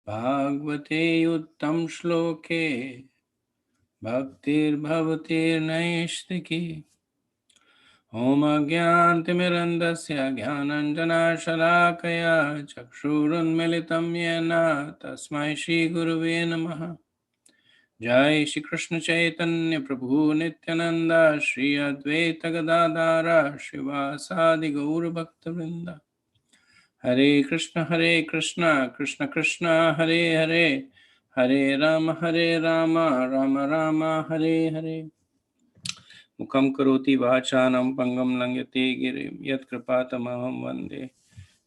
भागवते उत्तम श्लोके भक्तिर्भवतीर्नैष्टिकी ॐ अज्ञानतिमिरन्धस्य ज्ञानाञ्जनशलाकया चक्षुरुन्मिलितं येन तस्मै श्रीगुरुवे नमः। जय श्री कृष्ण चैतन्य प्रभु नित्यानंद श्री अद्वैत गदाधर शिवासादि गौर भक्तवृंद। हरे कृष्ण कृष्ण कृष्ण हरे हरे, हरे राम राम राम हरे हरे। मुखं करोति वाचालं पंगं लंघयते गिरिं यत्कृपातमहं वन्दे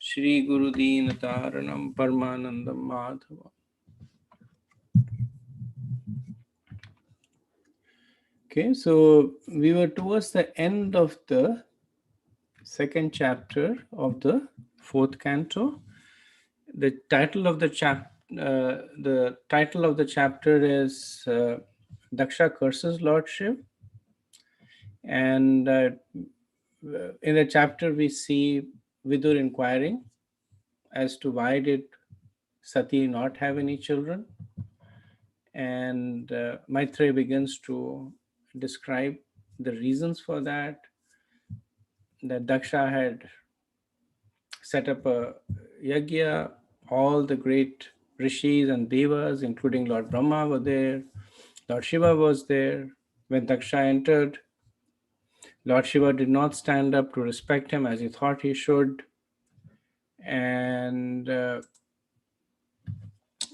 श्रीगुरुदीनतारणं परमानन्दं माधवम्। Okay, so we were towards the end of the second chapter of the fourth canto. The title of the chapter is Daksha curses Lord Shiv, and in the chapter we see Vidur inquiring as to why did Sati not have any children, and Maitreya begins to describe the reasons for that. That Daksha had set up a yajna. All the great rishis and devas, including Lord Brahma, were there. Lord Shiva was there. When Daksha entered, Lord Shiva did not stand up to respect him as he thought he should. And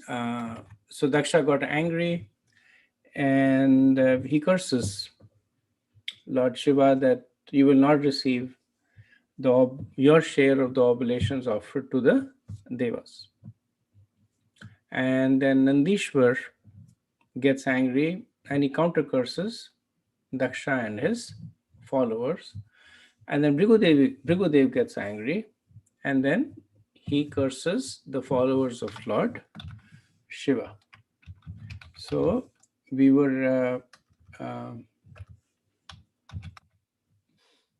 so Daksha got angry, and he curses Lord Shiva that you will not receive your share of the oblations offered to the devas. And then Nandishwar gets angry and he counter curses Daksha and his followers. And then Bhrigudev gets angry and then he curses the followers of Lord Shiva. So we were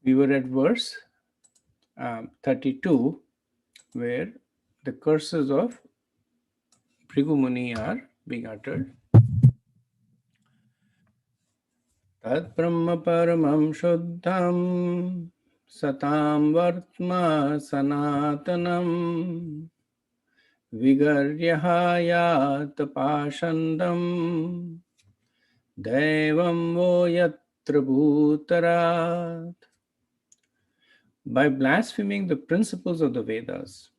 at verse 32, where the curses of Bhrigu Muni are being uttered. Tad Brahma Paramam Shuddham Satam Vartma Sanatanam Vigaryahayat Pashandam Devam Vo Yatra Bhutarat. By blaspheming the principles of the Vedas,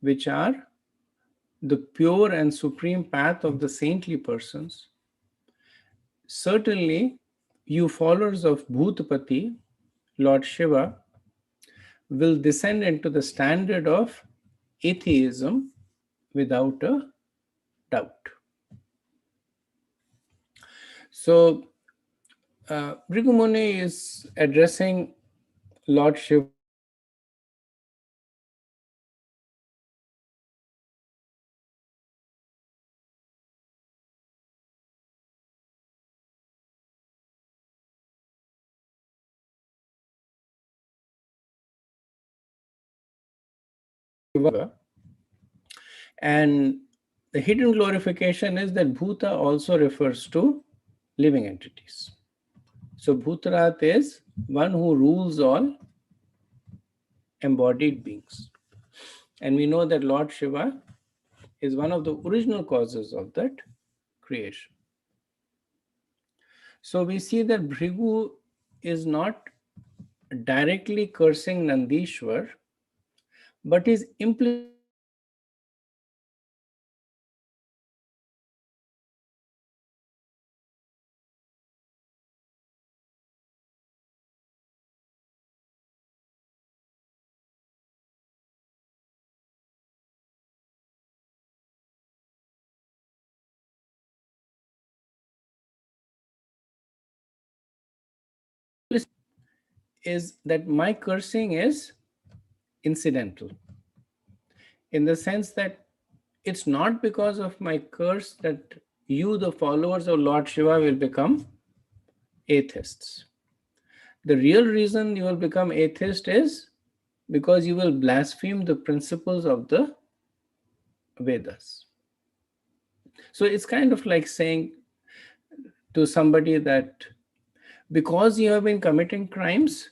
which are the pure and supreme path of the saintly persons, certainly you followers of Bhutapati, Lord Shiva, will descend into the standard of atheism without a doubt. So, Bhrigu Muni is addressing Lord Shiva. And the hidden glorification is that Bhuta also refers to living entities. So Bhutarat is one who rules all embodied beings. And we know that Lord Shiva is one of the original causes of that creation. So we see that Bhrigu is not directly cursing Nandishwar, but is implicitly is that my cursing is incidental, in the sense that it's not because of my curse that you, the followers of Lord Shiva, will become atheists. The real reason you will become atheist is because you will blaspheme the principles of the Vedas. So it's kind of like saying to somebody that because you have been committing crimes,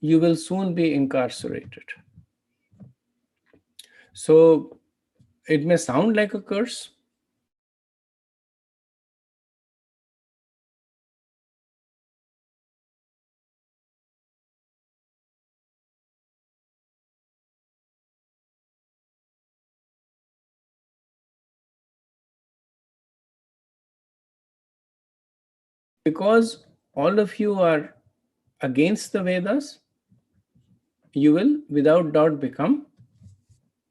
you will soon be incarcerated. So it may sound like a curse, because all of you are against the Vedas, you will without doubt become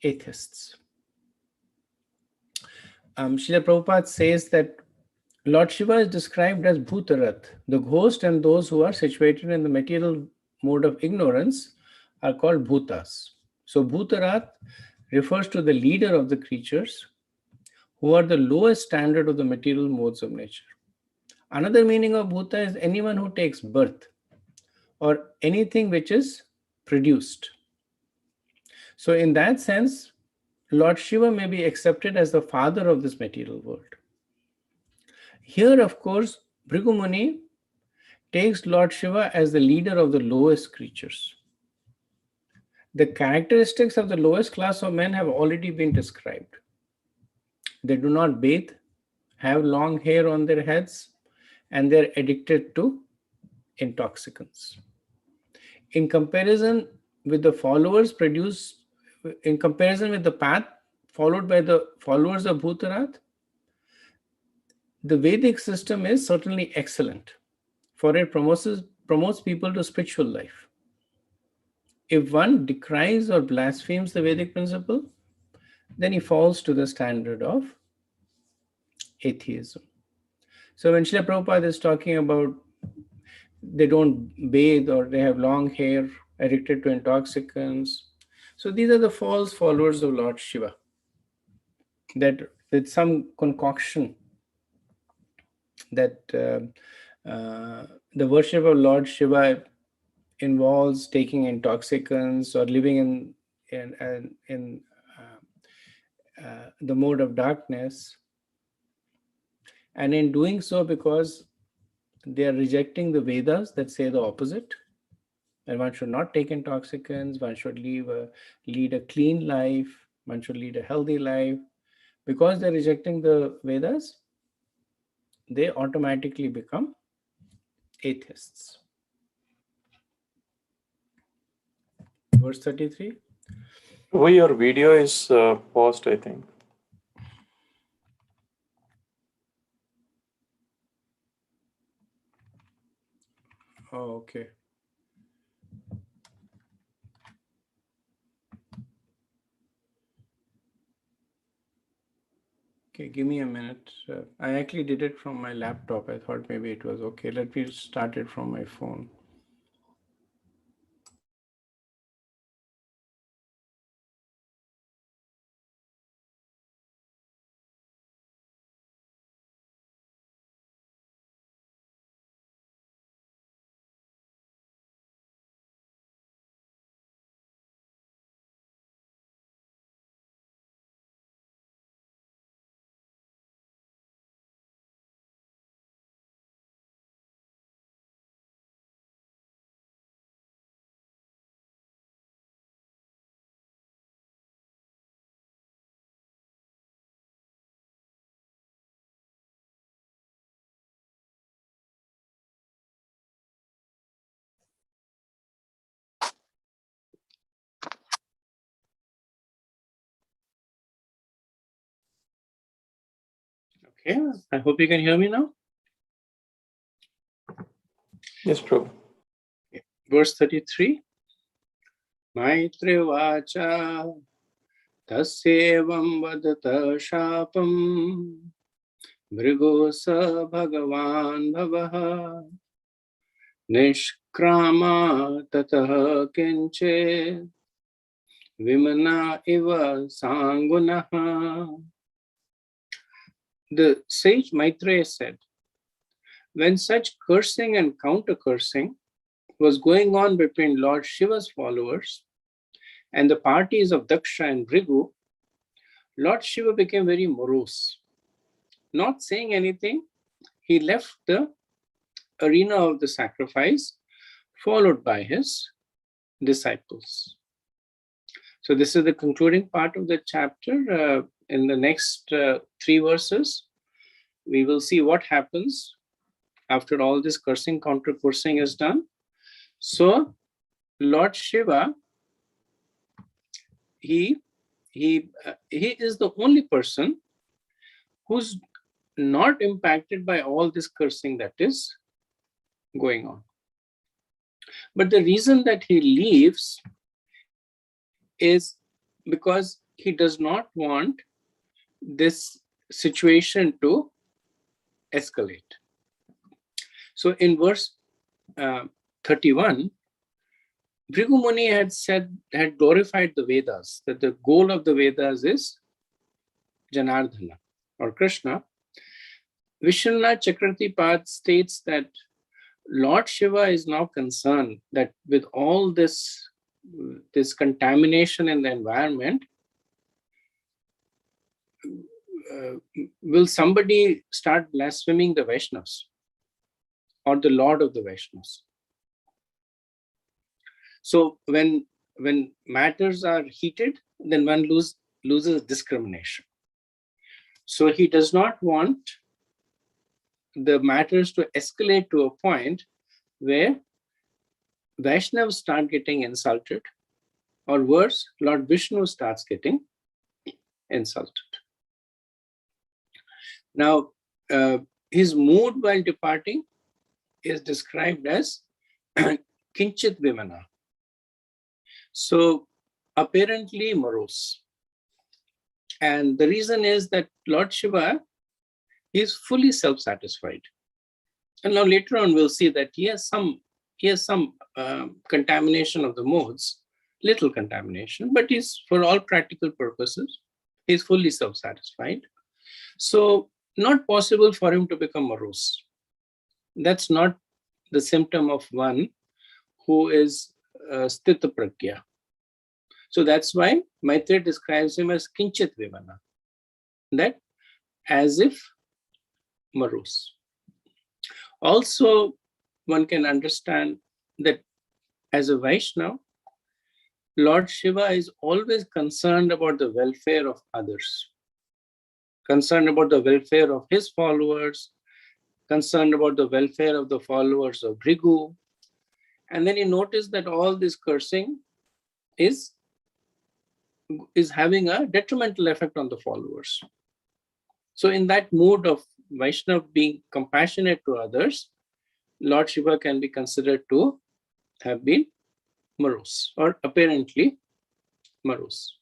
atheists. Srila Prabhupada says that Lord Shiva is described as Bhutarath. The ghost and those who are situated in the material mode of ignorance are called Bhutas. So Bhutarath refers to the leader of the creatures who are the lowest standard of the material modes of nature. Another meaning of Bhuta is anyone who takes birth or anything which is produced. So in that sense, Lord Shiva may be accepted as the father of this material world. Here, of course, Bhrigu Muni takes Lord Shiva as the leader of the lowest creatures. The characteristics of the lowest class of men have already been described. They do not bathe, have long hair on their heads, and they're addicted to intoxicants. In comparison with the path followed by the followers of Bhutarath, the Vedic system is certainly excellent, for it promotes people to spiritual life. If one decries or blasphemes the Vedic principle, then he falls to the standard of atheism. So when Srila Prabhupada is talking about they don't bathe or they have long hair, addicted to intoxicants, so these are the false followers of Lord Shiva, that with some concoction that the worship of Lord Shiva involves taking intoxicants or living in the mode of darkness, and in doing so, because they are rejecting the Vedas that say the opposite, and one should not take intoxicants, one should lead a clean life, one should lead a healthy life. Because they're rejecting the Vedas, they automatically become atheists. Verse 33. Oh, your video is paused, I think. Oh, okay. Okay, give me a minute. I actually did it from my laptop. I thought maybe it was okay. Let me start it from my phone. Okay, I hope you can hear me now. Yes, Prabhu. Verse 33. Maitri vacha tasyevam vadata shapam Bhrigo sa bhagavan bhavaha Nishkrama tatah kinche Vimana iva sangunaha. The sage Maitreya said, when such cursing and counter-cursing was going on between Lord Shiva's followers and the parties of Daksha and Bhrigu, Lord Shiva became very morose not saying anything, he left the arena of the sacrifice, followed by his disciples. So this is the concluding part of the chapter. In the next 3 verses, we will see what happens after all this cursing, counter-cursing is done. So Lord Shiva, he is the only person who's not impacted by all this cursing that is going on. But the reason that he leaves is because he does not want this situation to escalate. So in verse 31, Bhrigu Muni had glorified the Vedas, that the goal of the Vedas is Janardhana or Krishna. Vishwanath Chakravarti Pad states that Lord Shiva is now concerned that with all this contamination in the environment, will somebody start blaspheming the Vaishnavas or the Lord of the Vaishnavas? So when matters are heated, then one loses discrimination. So he does not want the matters to escalate to a point where Vaishnavas start getting insulted, or worse, Lord Vishnu starts getting insulted. Now, his mood while departing is described as Kinchit Vimana. So apparently morose. And the reason is that Lord Shiva is fully self-satisfied. And now later on we'll see that he has some contamination of the modes, little contamination, but he's, for all practical purposes, he's fully self-satisfied. So not possible for him to become morose. That's not the symptom of one who is Sthita Pragya. So that's why Maitreya describes him as Kinchit Vimana, that as if morose. Also, one can understand that as a Vaishnava, Lord Shiva is always concerned about the welfare of others, concerned about the welfare of his followers, concerned about the welfare of the followers of Bhrigu. And then he noticed that all this cursing is having a detrimental effect on the followers. So in that mood of Vaishnava being compassionate to others, Lord Shiva can be considered to have been morose, or apparently morose.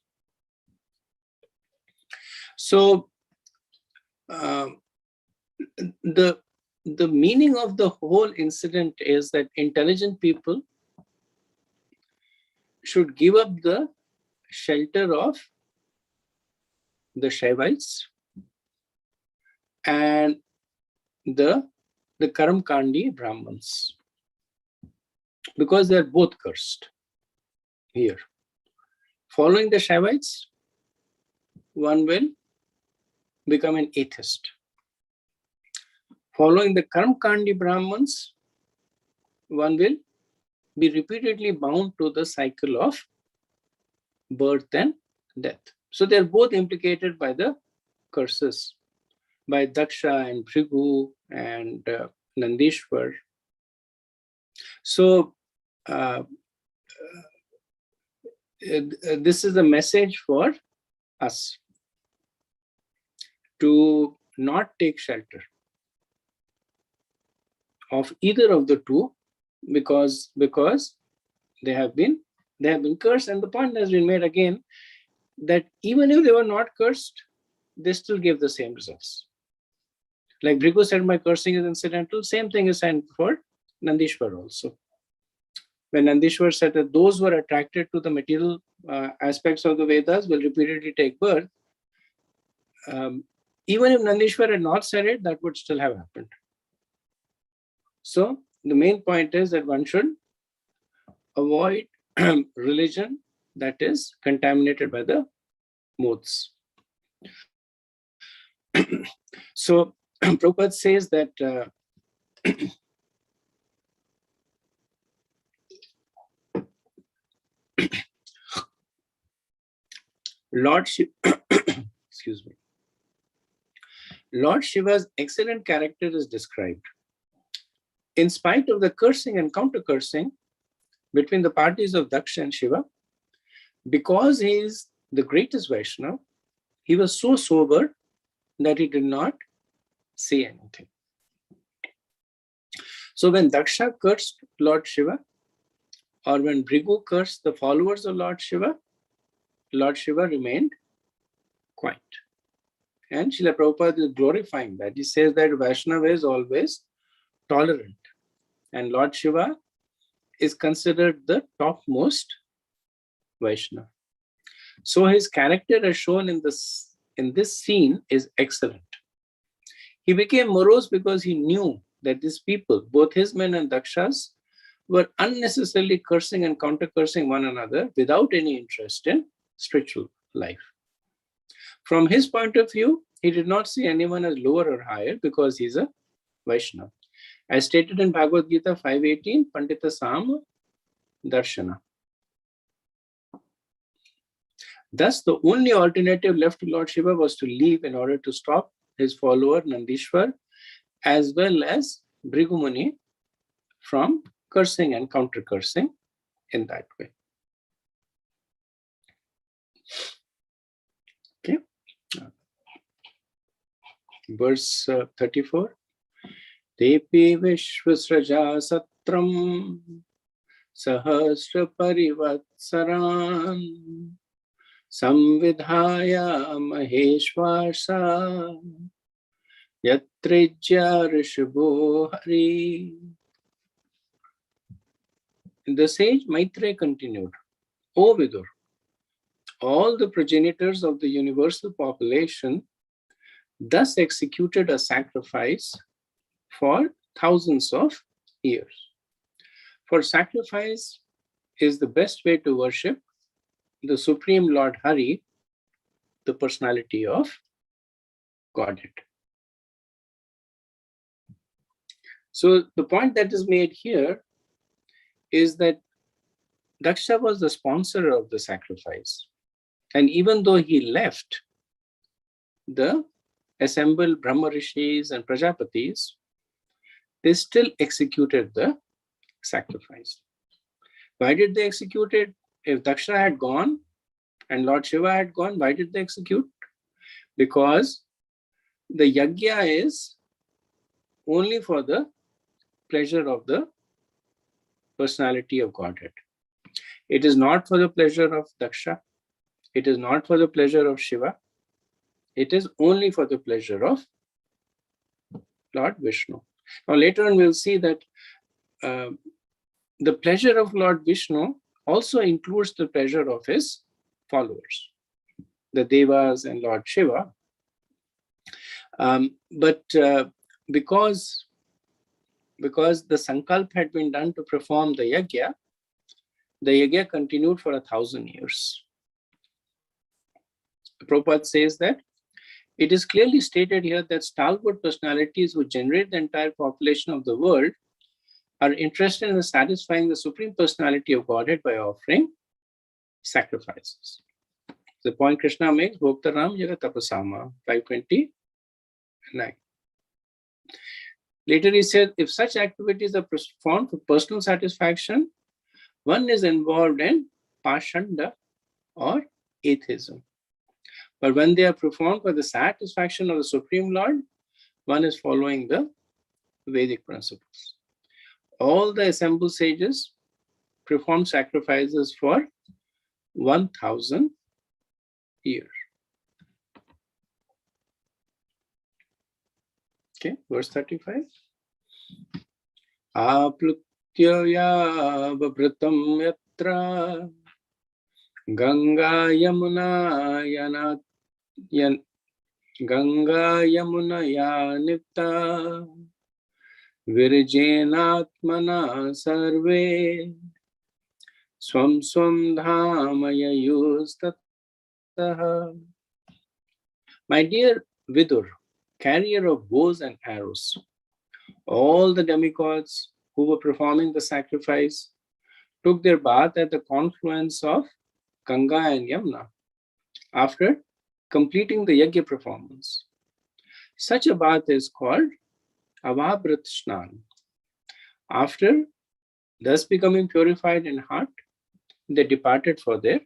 So the meaning of the whole incident is that intelligent people should give up the shelter of the Shaivites and the Karamkandi Brahmins, because they are both cursed here. Following the Shaivites, one will become an atheist. Following the Karamkandi Brahmins, one will be repeatedly bound to the cycle of birth and death. So they are both implicated by the curses, by Daksha and Bhrigu and Nandishwar. So this is a message for us to not take shelter of either of the two, because they have been cursed. And the point has been made again that even if they were not cursed, they still give the same results. Like Bhrigu said, my cursing is incidental. Same thing is said for Nandishwar also. When Nandishwar said that those who are attracted to the material aspects of the Vedas will repeatedly take birth, even if Nandishwar had not said it, that would still have happened. So the main point is that one should avoid religion that is contaminated by the modes. So Prabhupada says that Lord Shiva, excuse me, Lord Shiva's excellent character is described. In spite of the cursing and counter-cursing between the parties of Daksha and Shiva, because he is the greatest Vaishnava, he was so sober that he did not say anything. So when Daksha cursed Lord Shiva, or when Bhrigu cursed the followers of Lord Shiva remained quiet. And Srila Prabhupada is glorifying that. He says that Vaishnava is always tolerant. And Lord Shiva is considered the topmost Vaishnava. So his character as shown in this scene is excellent. He became morose because he knew that these people, both his men and Daksha's, were unnecessarily cursing and counter-cursing one another without any interest in spiritual life. From his point of view, he did not see anyone as lower or higher because he's a Vaishnava. As stated in Bhagavad Gita 5.18, Pandita Sama Darshana. Thus, the only alternative left to Lord Shiva was to leave in order to stop his follower Nandishwar as well as Bhrigu Muni from cursing and counter-cursing in that way. Okay. Verse 34. Tepi Vishwasraja Satram Sahasra Parivatsaran Samvidhaya Maheshwasa Yatrijya Rishabho Hari. The sage Maitreya continued, O Vidur, all the progenitors of the universal population thus executed a sacrifice for thousands of years. For sacrifice is the best way to worship the Supreme Lord Hari, the personality of Godhead. So the point that is made here is that Daksha was the sponsor of the sacrifice. And even though he left, the assembled Brahma Rishis and Prajapatis, they still executed the sacrifice. Why did they execute it? If Daksha had gone and Lord Shiva had gone, why did they execute? Because the yajna is only for the pleasure of the personality of Godhead. It is not for the pleasure of Daksha. It is not for the pleasure of Shiva. It is only for the pleasure of Lord Vishnu. Now later on we'll see that the pleasure of Lord Vishnu also includes the pleasure of his followers, the Devas and Lord Shiva. But because the sankalp had been done to perform the yajna continued for 1,000 years. Prabhupada says that it is clearly stated here that stalwart personalities who generate the entire population of the world are interested in satisfying the Supreme Personality of Godhead by offering sacrifices. The point Krishna makes, Bhoktaram Yaga Tapasama, 529. Later he said, if such activities are performed for personal satisfaction, one is involved in Pashanda or atheism. But when they are performed for the satisfaction of the Supreme Lord, one is following the Vedic principles. All the assembled sages perform sacrifices for 1,000 years. Okay, verse 35. Aplutya vavritam yatra Ganga Yamuna Yanita Virjenatmana Sarve Swam Swam Dhamaya Yustataha. My dear Vidur, carrier of bows and arrows. All the demigods who were performing the sacrifice took their bath at the confluence of Ganga and Yamuna after completing the yajna performance. Such a bath is called Avabhrit Snan. After thus becoming purified in heart, they departed for their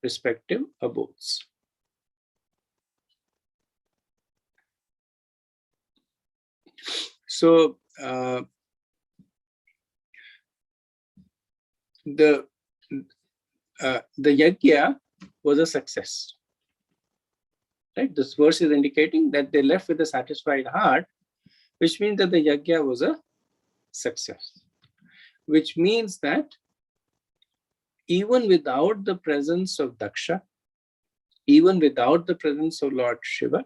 respective abodes. So the yajna was a success. Right? This verse is indicating that they left with a satisfied heart, which means that the yajna was a success. Which means that even without the presence of Daksha, even without the presence of Lord Shiva,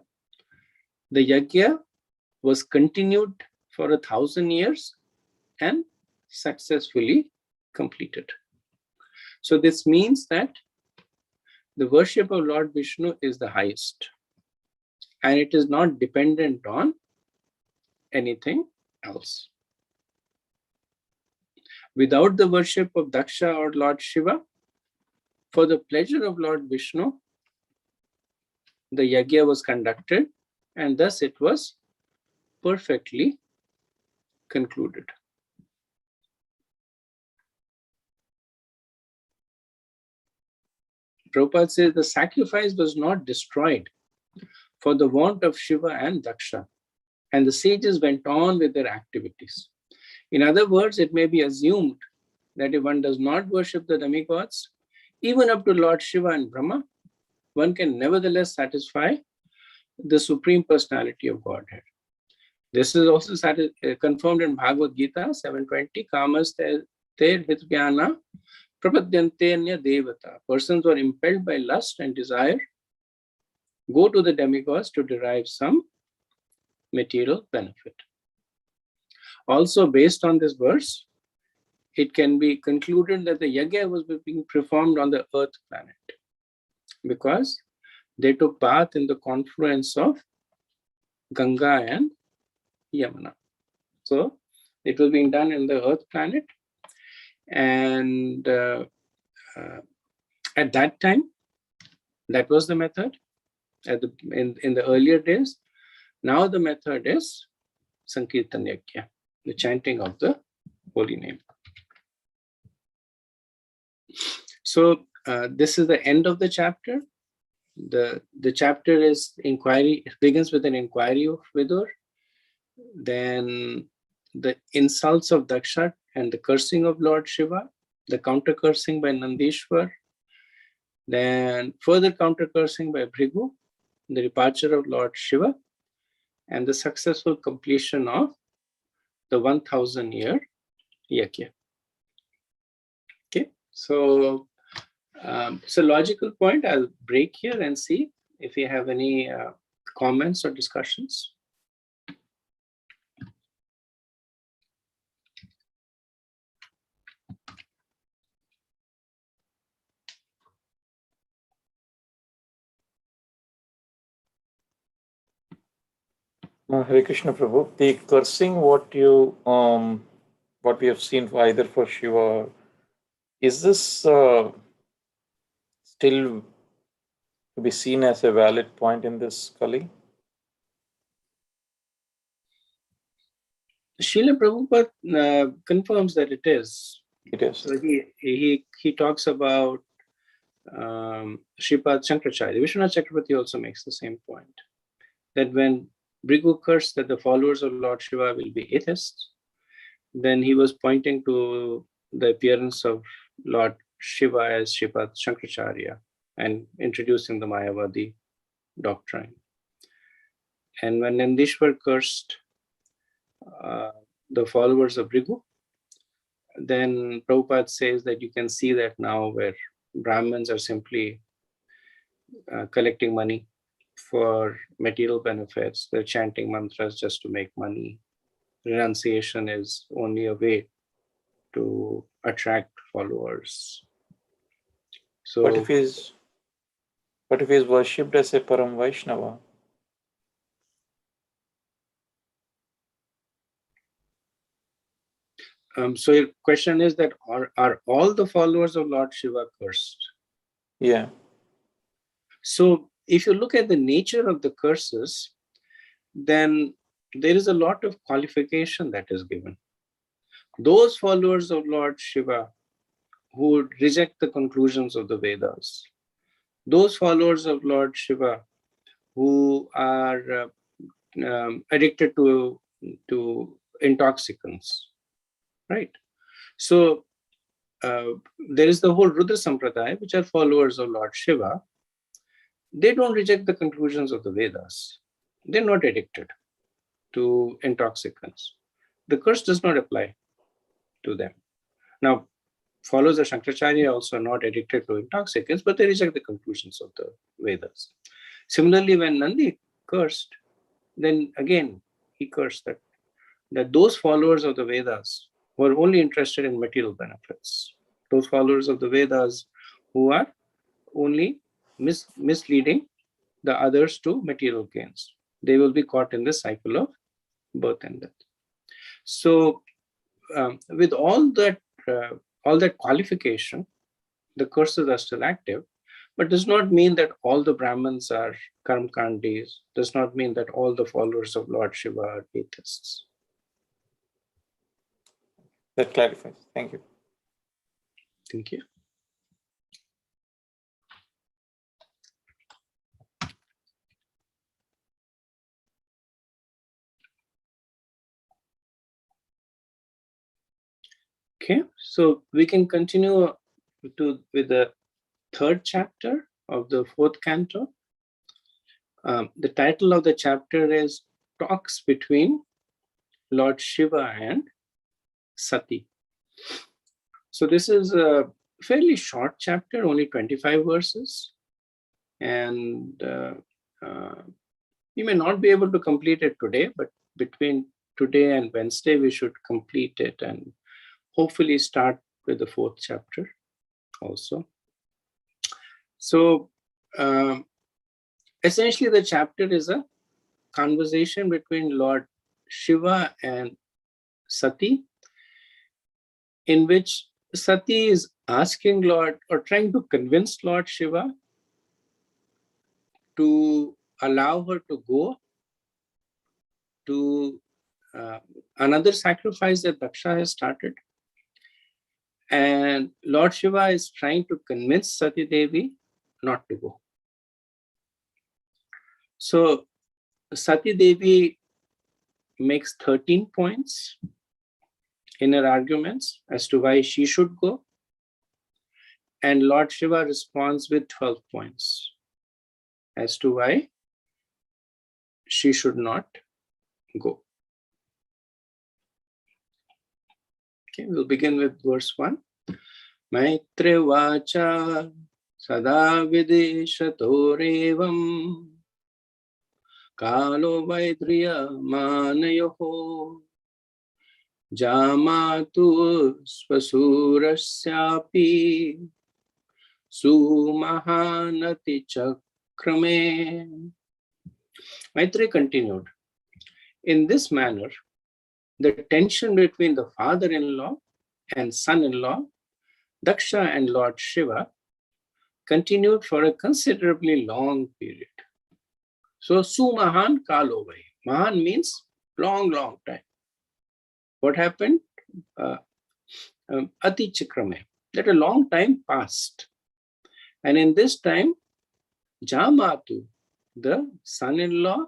the yajna was continued for 1,000 years and successfully completed. So this means that the worship of Lord Vishnu is the highest, and it is not dependent on anything else. Without the worship of Daksha or Lord Shiva, for the pleasure of Lord Vishnu, the yajna was conducted, and thus it was perfectly concluded. Prabhupada says the sacrifice was not destroyed for the want of Shiva and Daksha, and the sages went on with their activities. In other words, it may be assumed that if one does not worship the demigods, even up to Lord Shiva and Brahma, one can nevertheless satisfy the Supreme Personality of Godhead. This is also confirmed in Bhagavad Gita 7:20, Kamas ter hityana prapadyantenya devata. Persons who are impelled by lust and desire go to the demigods to derive some material benefit. Also, based on this verse, it can be concluded that the yajna was being performed on the earth planet because they took bath in the confluence of Ganga and Yamuna. So it was being done in the earth planet, and at that time, that was the method. In the earlier days, now the method is Sankirtan Yajna, the chanting of the holy name. So this is the end of the chapter. The chapter is inquiry. It begins with an inquiry of Vidur, then the insults of Daksha and the cursing of Lord Shiva, the counter cursing by Nandishwar, then further counter cursing by Bhrigu, the departure of Lord Shiva, and the successful completion of the 1,000-year yajna. Okay, so it's a logical point. I'll break here and see if you have any comments or discussions. Hare Krishna Prabhu, the cursing what we have seen either for Shiva, is this still to be seen as a valid point in this Kali? Srila Prabhupada confirms that it is. It is. So he talks about Sripad Shankaracharya. Vishwanath Chakravarti also makes the same point, that when Bhrigu cursed that the followers of Lord Shiva will be atheists, then he was pointing to the appearance of Lord Shiva as Sripad Shankaracharya and introducing the Mayavadi doctrine. And when Nandishwar cursed the followers of Bhrigu, then Prabhupada says that you can see that now where Brahmins are simply collecting money for material benefits, they're chanting mantras just to make money. Renunciation is only a way to attract followers. So, But if he's, worshipped as a Param Vaishnava? So your question is that are all the followers of Lord Shiva cursed? Yeah. So if you look at the nature of the curses, then there is a lot of qualification that is given. Those followers of Lord Shiva who would reject the conclusions of the Vedas, those followers of Lord Shiva who are addicted to intoxicants, right? So there is the whole Rudra Sampradaya, which are followers of Lord Shiva. They don't reject the conclusions of the Vedas. They're not addicted to intoxicants. The curse does not apply to them. Now, followers of Shankaracharya also are not addicted to intoxicants, but they reject the conclusions of the Vedas. Similarly, when Nandi cursed, then again he cursed that those followers of the Vedas were only interested in material benefits. Those followers of the Vedas who are only misleading the others to material gains. They will be caught in the cycle of birth and death. So with all that qualification, the curses are still active, but does not mean that all the Brahmins are karmkandis, does not mean that all the followers of Lord Shiva are atheists. That clarifies. Thank you. Thank you. Okay, so we can continue with the third chapter of the fourth canto. The title of the chapter is Talks Between Lord Shiva and Sati. So this is a fairly short chapter, only 25 verses. And you may not be able to complete it today, but between today and Wednesday, we should complete it and hopefully start with the fourth chapter also. So essentially, the chapter is a conversation between Lord Shiva and Sati, in which Sati is asking Lord or trying to convince Lord Shiva to allow her to go to another sacrifice that Daksha has started. And Lord Shiva is trying to convince Sati Devi not to go. So Sati Devi makes 13 points in her arguments as to why she should go. And Lord Shiva responds with 12 points as to why she should not go. Okay, we'll begin with verse 1. Maitre vacha sada videshatorevam kalo vaidriya manayoho jamatu svasurasyapi sumahanati chakrame. Maitre continued, in this manner, the tension between the father-in-law and son-in-law, Daksha and Lord Shiva, continued for a considerably long period. So, Sumahan Kalovai. Mahan means long, long time. What happened? Ati Chikrame. That a long time passed. And in this time, Jamatu, the son-in-law,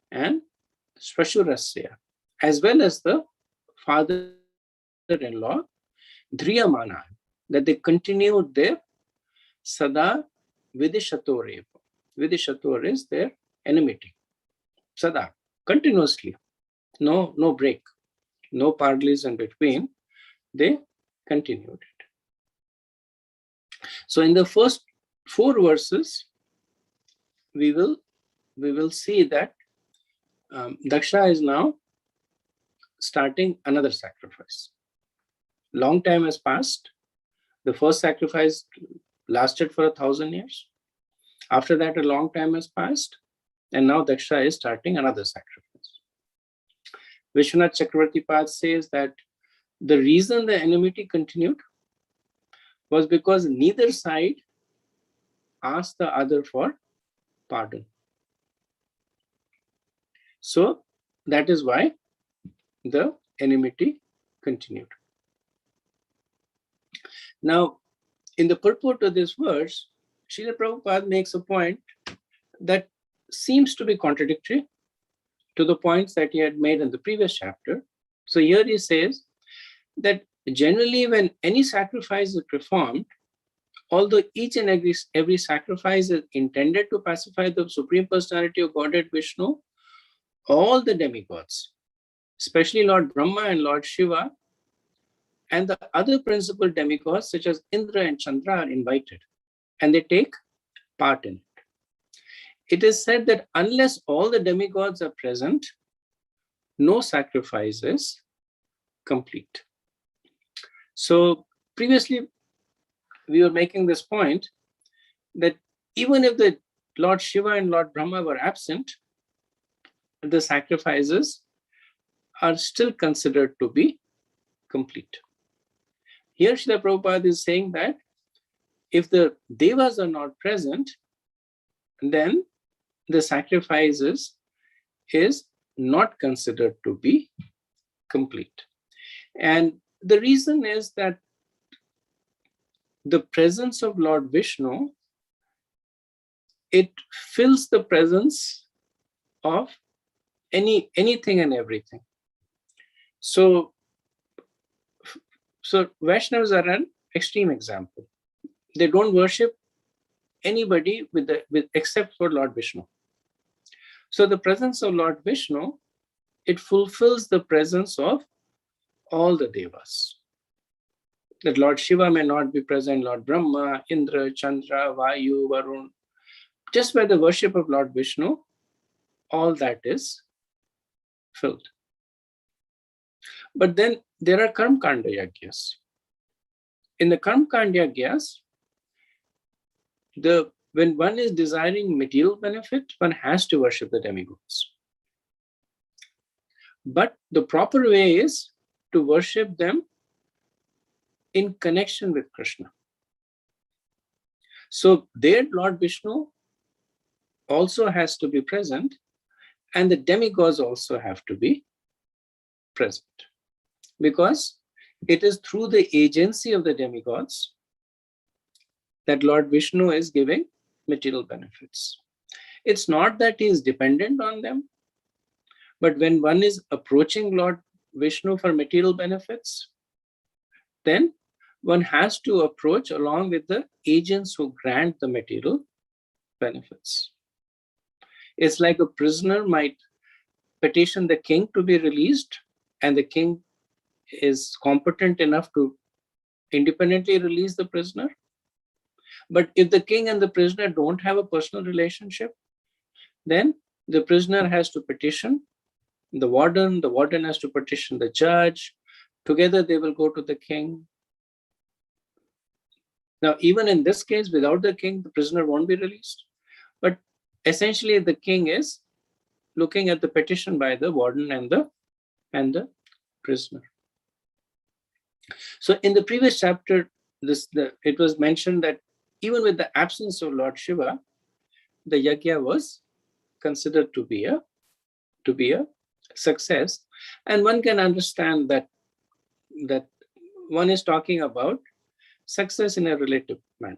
and Svashurasya, as well as the father-in-law, Driyamana, that they continued their Sada Vidishatoreva. Vidishator is their enmity. Sada, continuously, no break, no parleys in between, they continued it. So in the first 4 verses, we will see that Daksha is now starting another sacrifice. Long time has passed. The first sacrifice lasted for 1,000 years. After that, a long time has passed. And now Daksha is starting another sacrifice. Vishwanath Chakravarti Pad says that The reason the enmity continued was because neither side asked the other for pardon. So that is why the enmity continued. Now, in the purport of this verse, Srila Prabhupada makes a point that seems to be contradictory to the points that he had made in the previous chapter. So here he says that generally when any sacrifice is performed, although each and every sacrifice is intended to pacify the Supreme Personality of Godhead Vishnu, all the demigods, especially Lord Brahma and Lord Shiva, and the other principal demigods such as Indra and Chandra are invited, and they take part in it. It is said that unless all the demigods are present, no sacrifice is complete. So previously, we were making this point that even if the Lord Shiva and Lord Brahma were absent, the sacrifices are still considered to be complete. Here, Srila Prabhupada is saying that if the devas are not present, then the sacrifices is not considered to be complete. And the reason is that the presence of Lord Vishnu, it fills the presence of anything and everything. So Vaishnavas are an extreme example. They don't worship anybody except for Lord Vishnu. So the presence of Lord Vishnu, it fulfills the presence of all the devas. That Lord Shiva may not be present, Lord Brahma, Indra, Chandra, Vayu, Varun. Just by the worship of Lord Vishnu, all that is filled. But then there are Karmakanda Yagyas. In the Karmakanda Yagyas, when one is desiring material benefit, one has to worship the demigods. But the proper way is to worship them in connection with Krishna. So there Lord Vishnu also has to be present, and the demigods also have to be present. Because it is through the agency of the demigods that Lord Vishnu is giving material benefits. It's not that he is dependent on them, but when one is approaching Lord Vishnu for material benefits, then one has to approach along with the agents who grant the material benefits. It's like a prisoner might petition the king to be released, and the king is competent enough to independently release the prisoner. But if the king and the prisoner don't have a personal relationship, then the prisoner has to petition the warden has to petition the judge. Together they will go to the king. Now, even in this case, without the king, the prisoner won't be released. But essentially, the king is looking at the petition by the warden and the prisoner. So in the previous chapter, it was mentioned that even with the absence of Lord Shiva, the yajna was considered to be a success. And one can understand that one is talking about success in a relative manner.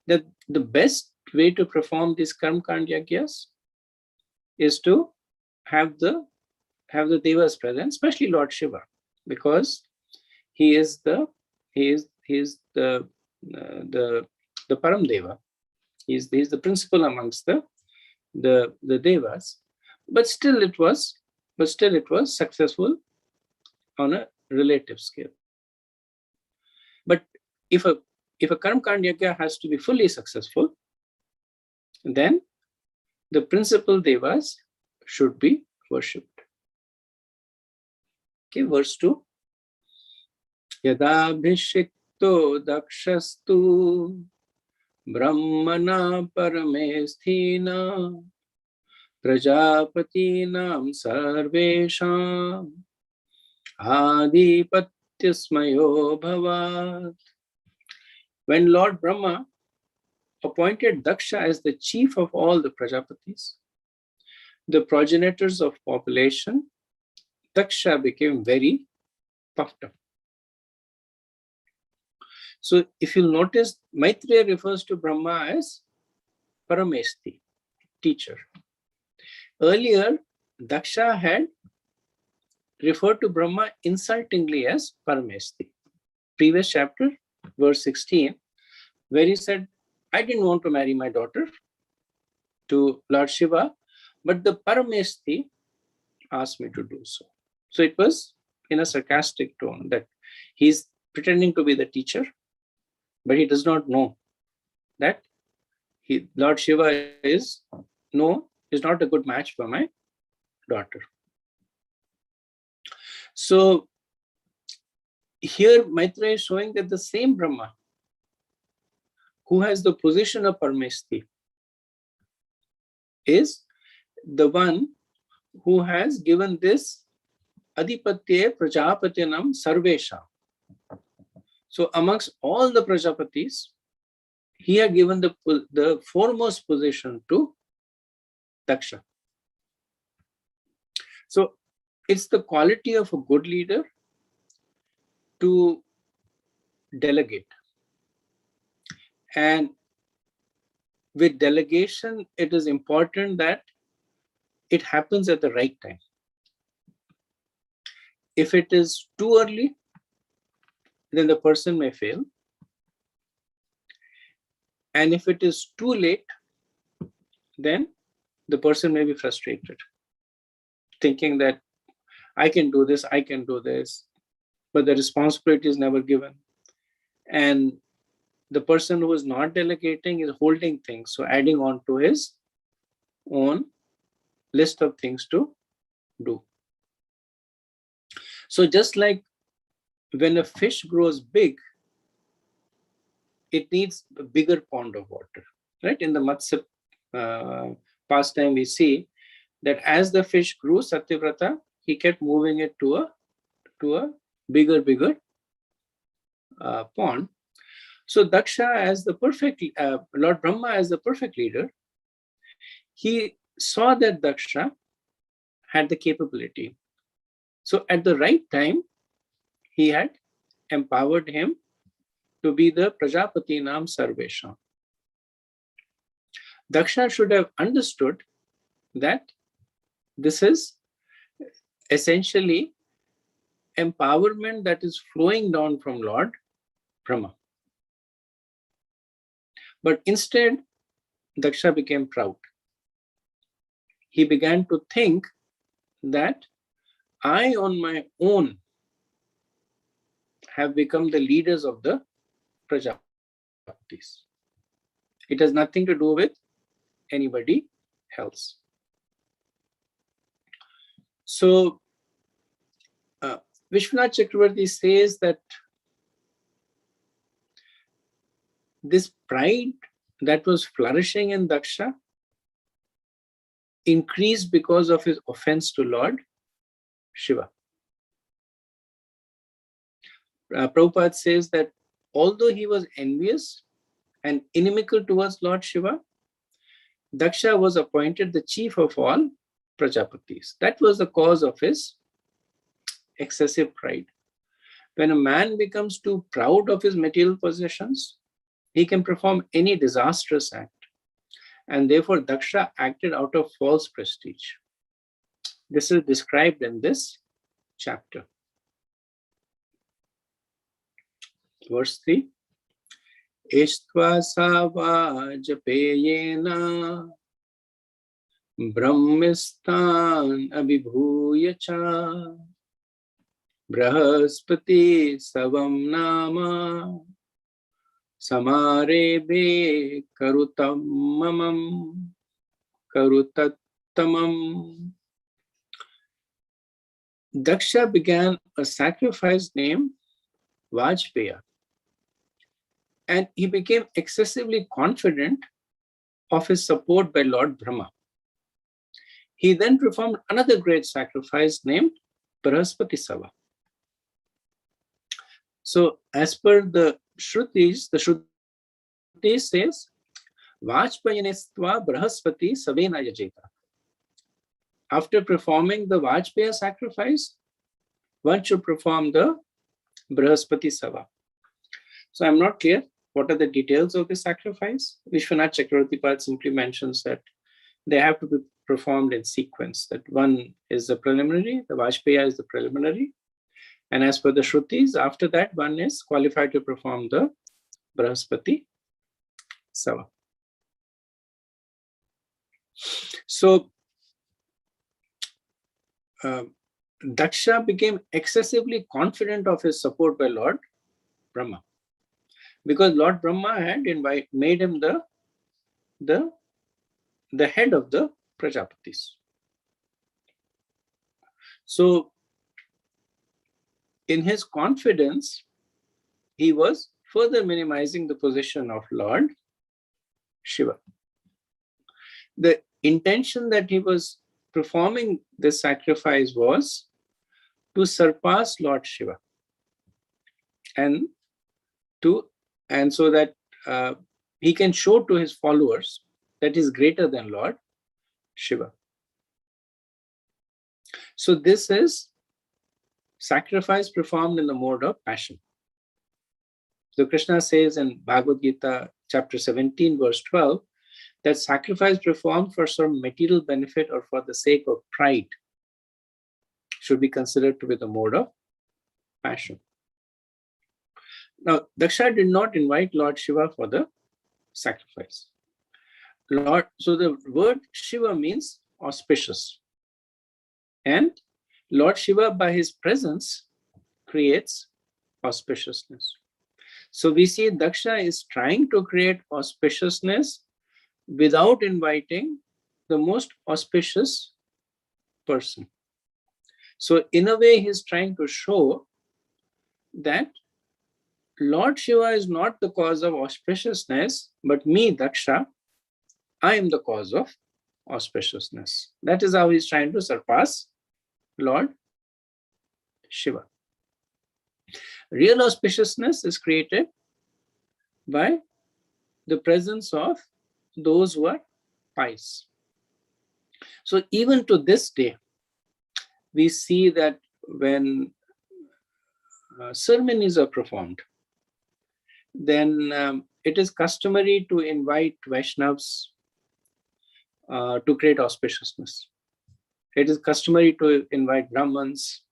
That the best way to perform these karmakanda yajnas is to have the devas present, especially Lord Shiva, because he is the Param Deva. He's the principal amongst the devas. But still it was successful on a relative scale. But if a karmakanda yajna has to be fully successful, then the principal devas should be worshipped. Okay, verse 2. Yada bhishikto dakshastu brahmana paramesthina prajapatinam sarvesham Adipatyasmayo bhavat. When Lord Brahma appointed Daksha as the chief of all the Prajapatis, the progenitors of population, Daksha became very puffed up. So if you'll notice, Maitreya refers to Brahma as Paramesti, teacher. Earlier, Daksha had referred to Brahma insultingly as Paramesti. Previous chapter, verse 16, where he said, I didn't want to marry my daughter to Lord Shiva, but the Paramesti asked me to do so. So it was in a sarcastic tone that he's pretending to be the teacher, but he does not know that Lord Shiva is not a good match for my daughter. So here Maitreya is showing that the same Brahma who has the position of Paramesti is the one who has given this Adipatye Prajapatinam Sarvesha. So amongst all the Prajapatis, he had given the foremost position to Daksha. So it's the quality of a good leader to delegate. And with delegation, it is important that it happens at the right time. If it is too early, then the person may fail. And if it is too late, then the person may be frustrated, thinking that I can do this, but the responsibility is never given. And the person who is not delegating is holding things, so adding on to his own list of things to do. So just like when a fish grows big, it needs a bigger pond of water, right? In the Matsya pastime, we see that as the fish grew, Satyavrata, he kept moving it to a bigger pond. So Daksha, as the perfect Lord Brahma, as the perfect leader, he saw that Daksha had the capability. So at the right time, he had empowered him to be the Prajapatinam Sarvesha. Daksha should have understood that this is essentially empowerment that is flowing down from Lord Brahma. But instead, Daksha became proud. He began to think that I on my own have become the leaders of the Prajapatis. It has nothing to do with anybody else. So Vishwanath Chakravarti says that this pride that was flourishing in Daksha increased because of his offense to Lord Shiva. Prabhupada says that although he was envious and inimical towards Lord Shiva, Daksha was appointed the chief of all Prajapatis. That was the cause of his excessive pride. When a man becomes too proud of his material possessions, he can perform any disastrous act. And therefore, Daksha acted out of false prestige. This is described in this chapter. Verse 3. Eshtva sava japeyena brahmistan abhibhuya cha brahaspati savam nama samarebe karutamam karutattamam. Daksha began a sacrifice named Vajpaya, and he became excessively confident of his support by Lord Brahma. He then performed another great sacrifice named Brahaspati Sava. So as per the Shruti says, Vajpayanistva Brahaspati Savena Yajeta. After performing the Vajpaya sacrifice, one should perform the Brahaspati Sava. So I'm not clear what are the details of the sacrifice. Vishwanath Chakravartipad simply mentions that they have to be performed in sequence, that one is the preliminary, the Vajpaya is the preliminary, and as per the Shrutis, after that one is qualified to perform the Brahaspati Sava. So Daksha became excessively confident of his support by Lord Brahma, because Lord Brahma had made him the head of the Prajapatis. So in his confidence, he was further minimizing the position of Lord Shiva. The intention that he was performing this sacrifice was to surpass Lord Shiva, and so that he can show to his followers that is greater than Lord Shiva. So this is sacrifice performed in the mode of passion. So Krishna says in Bhagavad Gita chapter 17 verse 12 that sacrifice performed for some material benefit or for the sake of pride should be considered to be the mode of passion. Now, Daksha did not invite Lord Shiva for the sacrifice. So the word Shiva means auspicious. And Lord Shiva, by his presence, creates auspiciousness. So we see Daksha is trying to create auspiciousness without inviting the most auspicious person. So in a way, he's trying to show that Lord Shiva is not the cause of auspiciousness, but me, Daksha, I am the cause of auspiciousness. That is how he's trying to surpass Lord Shiva. Real auspiciousness is created by the presence of those who are pious. So even to this day, we see that when ceremonies are performed, then it is customary to invite Vaishnavas to create auspiciousness. It is customary to invite Brahmins.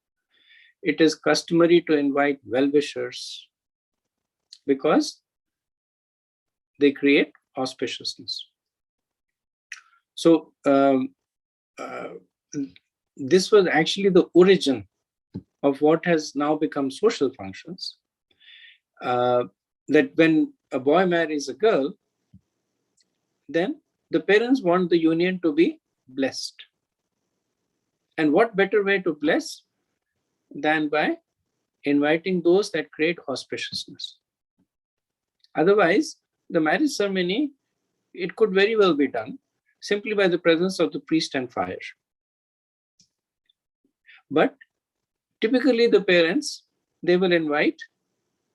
It is customary to invite well-wishers because they create auspiciousness. So this was actually the origin of what has now become social functions. That when a boy marries a girl, then the parents want the union to be blessed. And what better way to bless than by inviting those that create auspiciousness? Otherwise, the marriage ceremony, it could very well be done simply by the presence of the priest and fire. But typically the parents, they will invite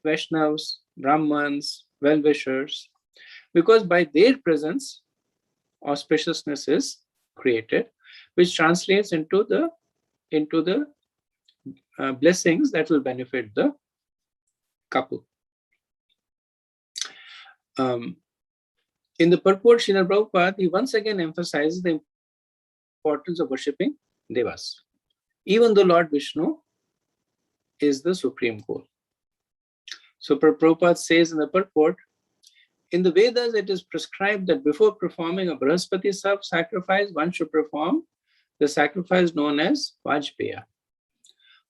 Vaishnavas, Brahmans, well-wishers, because by their presence, auspiciousness is created, which translates into the blessings that will benefit the couple. In the purport, Srila Prabhupada, he once again emphasizes the importance of worshipping devas, even though Lord Vishnu is the supreme goal. So Prabhupada says in the purport, in the Vedas, it is prescribed that before performing a Brahaspati sacrifice, one should perform the sacrifice known as Vajpaya.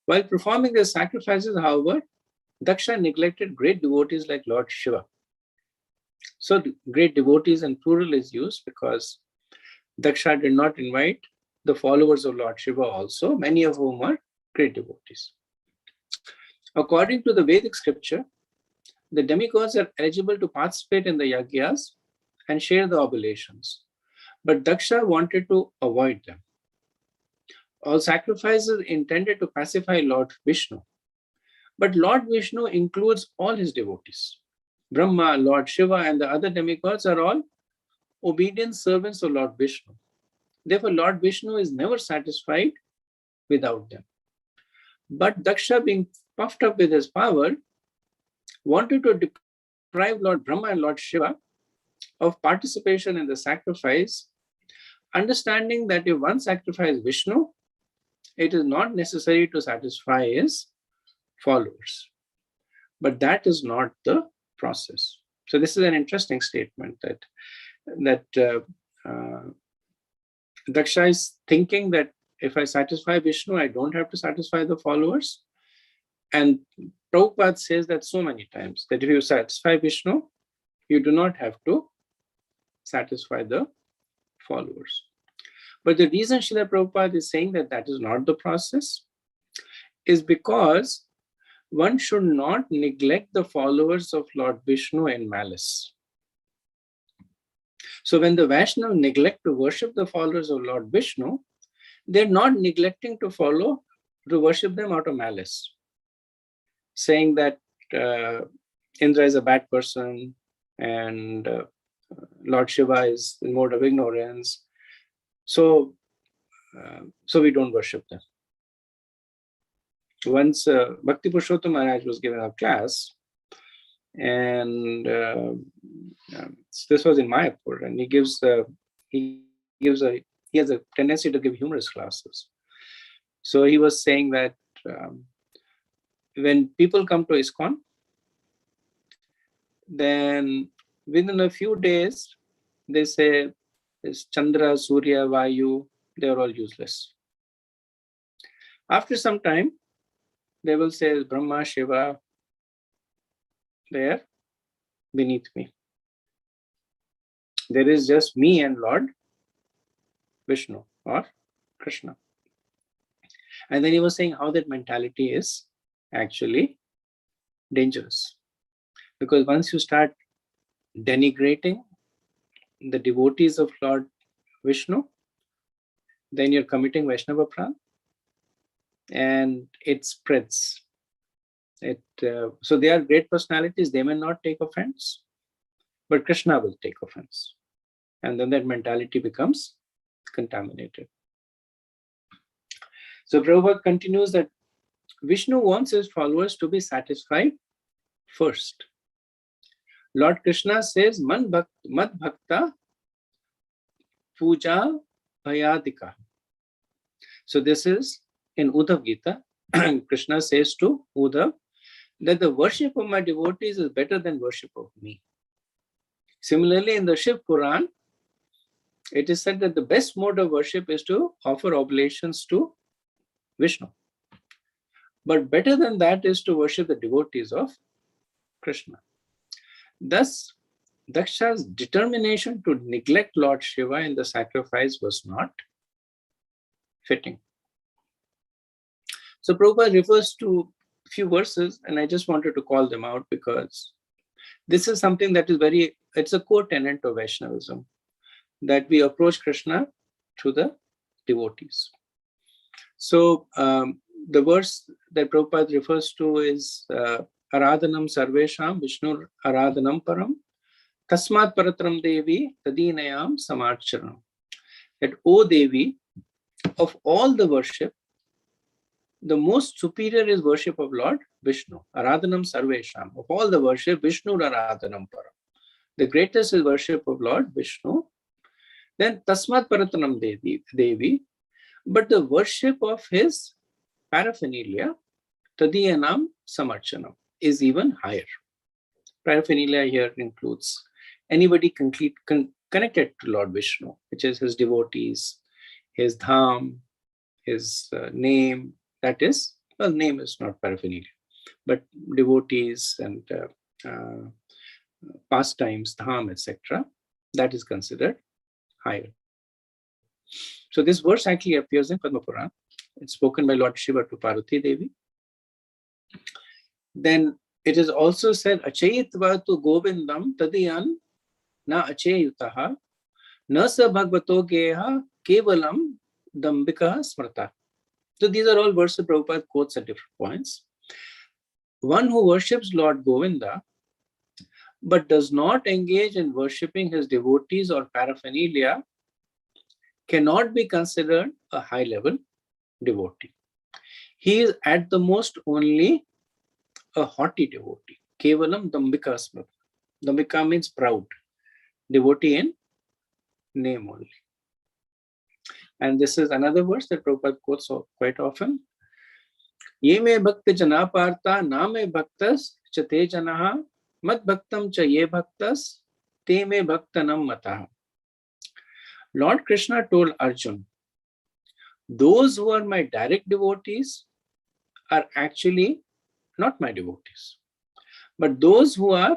While performing the sacrifices, however, Daksha neglected great devotees like Lord Shiva. So great devotees and plural is used because Daksha did not invite the followers of Lord Shiva also, many of whom are great devotees. According to the Vedic scripture, the demigods are eligible to participate in the yagyas and share the oblations, but Daksha wanted to avoid them. All sacrifices intended to pacify Lord Vishnu. But Lord Vishnu includes all his devotees. Brahma, Lord Shiva, and the other demigods are all obedient servants of Lord Vishnu. Therefore, Lord Vishnu is never satisfied without them. But Daksha, being puffed up with his power, wanted to deprive Lord Brahma and Lord Shiva of participation in the sacrifice, understanding that if one sacrifices Vishnu, it is not necessary to satisfy his followers. But that is not the process. So this is an interesting statement that Daksha is thinking that if I satisfy Vishnu, I don't have to satisfy the followers. And Prabhupada says that so many times, that if you satisfy Vishnu, you do not have to satisfy the followers. But the reason Srila Prabhupada is saying that that is not the process is because one should not neglect the followers of Lord Vishnu in malice. So when the Vaishnava neglect to worship the followers of Lord Vishnu, they're not neglecting to worship them out of malice, saying that Indra is a bad person and Lord Shiva is in mode of ignorance. So we don't worship them. Once Bhakti Purushottam Maharaj was giving a class, and this was in Mayapur, and he has a tendency to give humorous classes. So he was saying that when people come to ISKCON, then within a few days, they say, this Chandra, Surya, Vayu, they are all useless. After some time, they will say Brahma, Shiva, they are beneath me. There is just me and Lord Vishnu or Krishna. And then he was saying how that mentality is actually dangerous. Because once you start denigrating the devotees of Lord Vishnu, then you're committing Vaishnava Pran, and it spreads. So they are great personalities, they may not take offense, but Krishna will take offense. And then that mentality becomes contaminated. So Prabhupada continues that Vishnu wants his followers to be satisfied first. Lord Krishna says, Mad Bhakta Puja Bhayadika. So this is in Uddhav Gita. Krishna says to Uddhav that the worship of my devotees is better than worship of me. Similarly, in the Shiv Puran, it is said that the best mode of worship is to offer oblations to Vishnu. But better than that is to worship the devotees of Krishna. Thus, Daksha's determination to neglect Lord Shiva in the sacrifice was not fitting. So Prabhupada refers to a few verses, and I just wanted to call them out because this is something that is it's a core tenet of Vaishnavism, that we approach Krishna through the devotees. So the verse that Prabhupada refers to is Aradhanam Sarvesham Vishnu Aradhanam Param Tasmat Paratram Devi Tadinayam Samarcharam. That, O Devi, of all the worship, the most superior is worship of Lord Vishnu. Aradhanam Sarvesham. Of all the worship, Vishnu Aradhanam Param. The greatest is worship of Lord Vishnu. Then Tasmat Paratram Devi. But the worship of his paraphernalia, Tadiyanam Samarchanam, is even higher. Paraphernalia here includes anybody connected to Lord Vishnu, which is his devotees, his dham, his name. That is, well, name is not paraphernalia, but devotees and pastimes, dham, etc. That is considered higher. So this verse actually appears in Padma Puran. It's spoken by Lord Shiva to Parvati Devi. Then it is also said, Achayitva tu Govindam tadiyan na achayutaha na sa bhagavato geha kevalam dambika smrata. So these are all verses Prabhupada quotes at different points. One who worships Lord Govinda but does not engage in worshipping his devotees or paraphernalia cannot be considered a high-level devotee. He is at the most only a haughty devotee. Kevalam Dambika Smrita. Dambika means proud. Devotee in name only. And this is another verse that Prabhupada quotes quite often. Ye me bhakti jana parta na me bhaktas cha te janaha mat bhaktam cha ye bhaktas te me bhaktanam mataha. Lord Krishna told Arjun, those who are my direct devotees are actually not my devotees. But those who are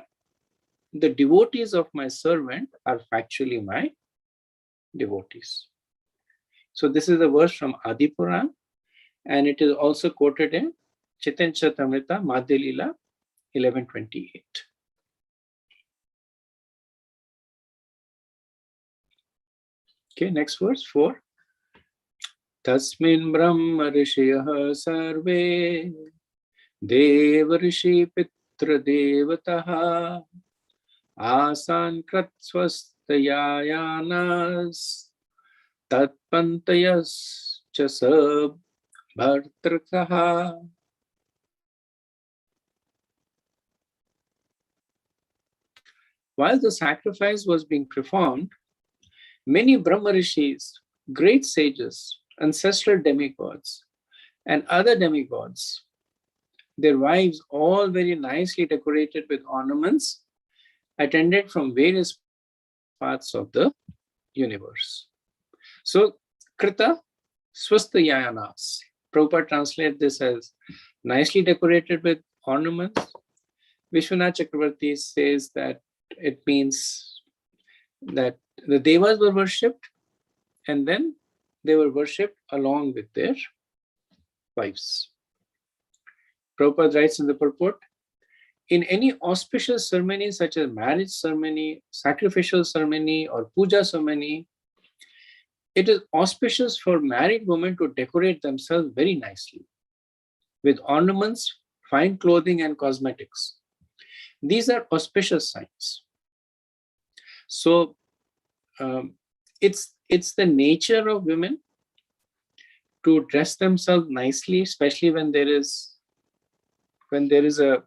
the devotees of my servant are factually my devotees. So this is a verse from Adi Puran, and it is also quoted in Chaitanya Charitamrita Madhya Leela 11:28. Okay, next verse 4. Tasmin Brahma Rishiyah Sarve Deva Rishi Pitra Devataha Asan Krat Swastayayanas Tatpantayas Chasab Bhartrakaha. While the sacrifice was being performed, many Brahma Rishis, great sages, ancestral demigods, and other demigods, their wives all very nicely decorated with ornaments, attended from various parts of the universe. So, Krita Swastayayanas. Prabhupada translates this as nicely decorated with ornaments. Vishwanath Chakravarti says that it means that the devas were worshipped and then they were worshipped along with their wives. Prabhupada writes in the purport, in any auspicious ceremony such as marriage ceremony, sacrificial ceremony, or puja ceremony, it is auspicious for married women to decorate themselves very nicely with ornaments, fine clothing, and cosmetics. These are auspicious signs. So it's the nature of women to dress themselves nicely, especially when there is a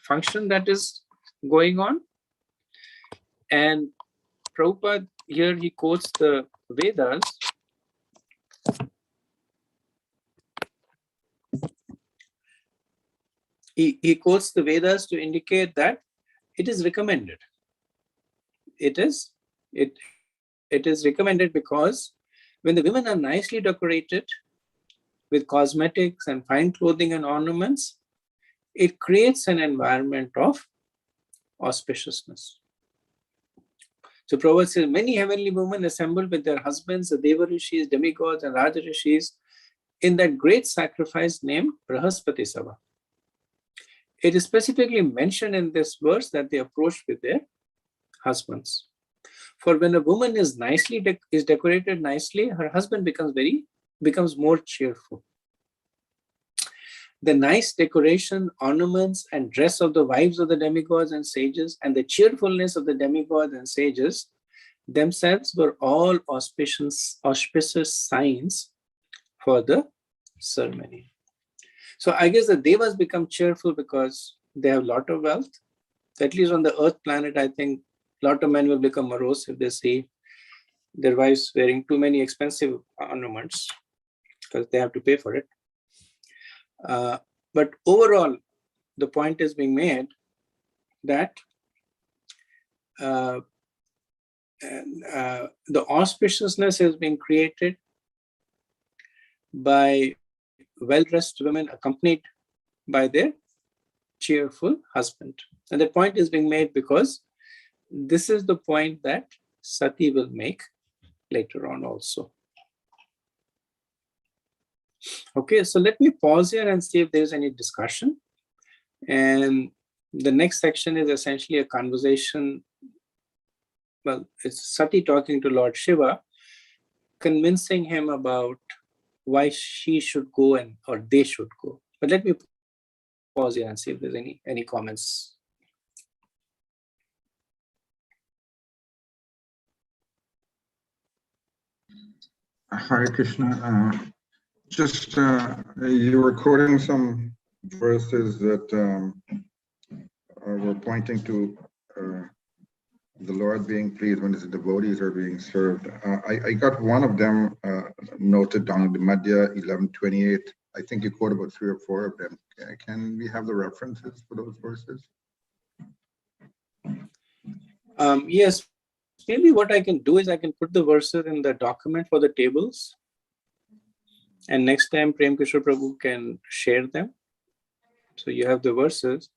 function that is going on. And Prabhupada here he quotes the Vedas. He quotes the Vedas to indicate that it is recommended. It is recommended because when the women are nicely decorated with cosmetics and fine clothing and ornaments, it creates an environment of auspiciousness. So Prabhupada says, many heavenly women assembled with their husbands, the Deva Rishis, demigods, and Raja Rishis, in that great sacrifice named Brahaspati Sabha. It is specifically mentioned in this verse that they approached with their husbands. For when a woman is decorated nicely, her husband becomes more cheerful. The nice decoration, ornaments, and dress of the wives of the demigods and sages, and the cheerfulness of the demigods and sages themselves were all auspicious signs for the ceremony. So I guess the devas become cheerful because they have a lot of wealth. At least on the earth planet, I think a lot of men will become morose if they see their wives wearing too many expensive ornaments because they have to pay for it. But overall, the point is being made that the auspiciousness is being created by well-dressed women accompanied by their cheerful husband. And the point is being made because this is the point that Sati will make later on also. Okay, so let me pause here and see if there's any discussion. And the next section is essentially a conversation. Well, it's Sati talking to Lord Shiva, convincing him about why she should go or they should go. But let me pause here. pause here and see if there's any comments. Hare Krishna. Just you were quoting some verses that were pointing to the Lord being pleased when his devotees are being served. I got one of them noted down in the Madhya 11:28. I think you quote about 3 or 4 of them. Can we have the references for those verses? Yes, maybe what I can do is I can put the verses in the document for the tables. And next time Prem Kishore Prabhu can share them. So you have the verses.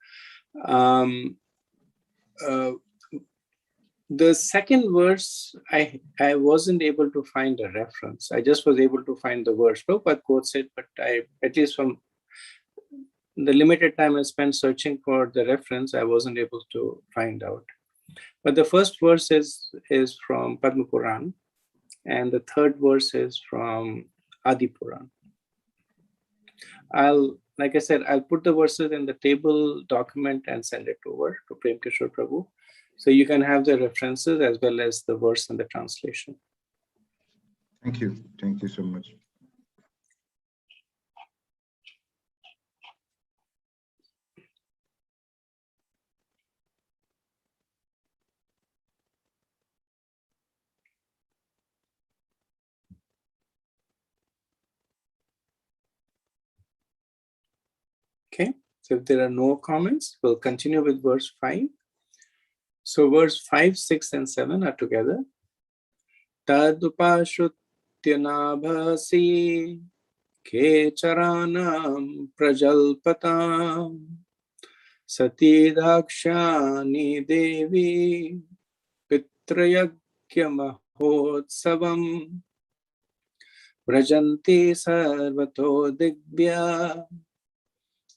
The second verse, I wasn't able to find a reference. I just was able to find the verse. Prabhupada quotes it, but at least from the limited time I spent searching for the reference, I wasn't able to find out. But the first verse is from Padma Puran, and the third verse is from Adi Puran. Like I said, I'll put the verses in the table document and send it over to Prem Kishore Prabhu. So you can have the references as well as the verse and the translation. Thank you. Thank you so much. Okay, so if there are no comments, we'll continue with verse 5. So verse 5, 6, and 7 are together. Tadupashutyanabhasi kecharanam prajalpatam sati dakshani devi pitrayagya vrajanti sarvato digbya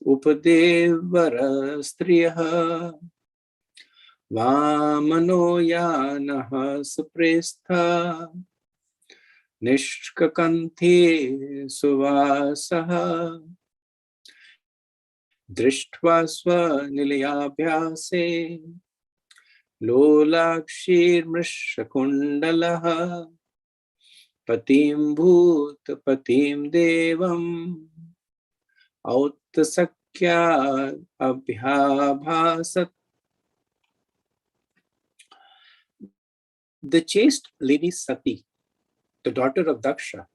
upadevara striyaha Vamano yanaha suprestha nishkakanthi suvasaha drishtva svaniliyabhyase lolakshir mrishakundalaha patim bhut patim devam autasakya abhyabhasat. The chaste lady Sati, the daughter of Daksha,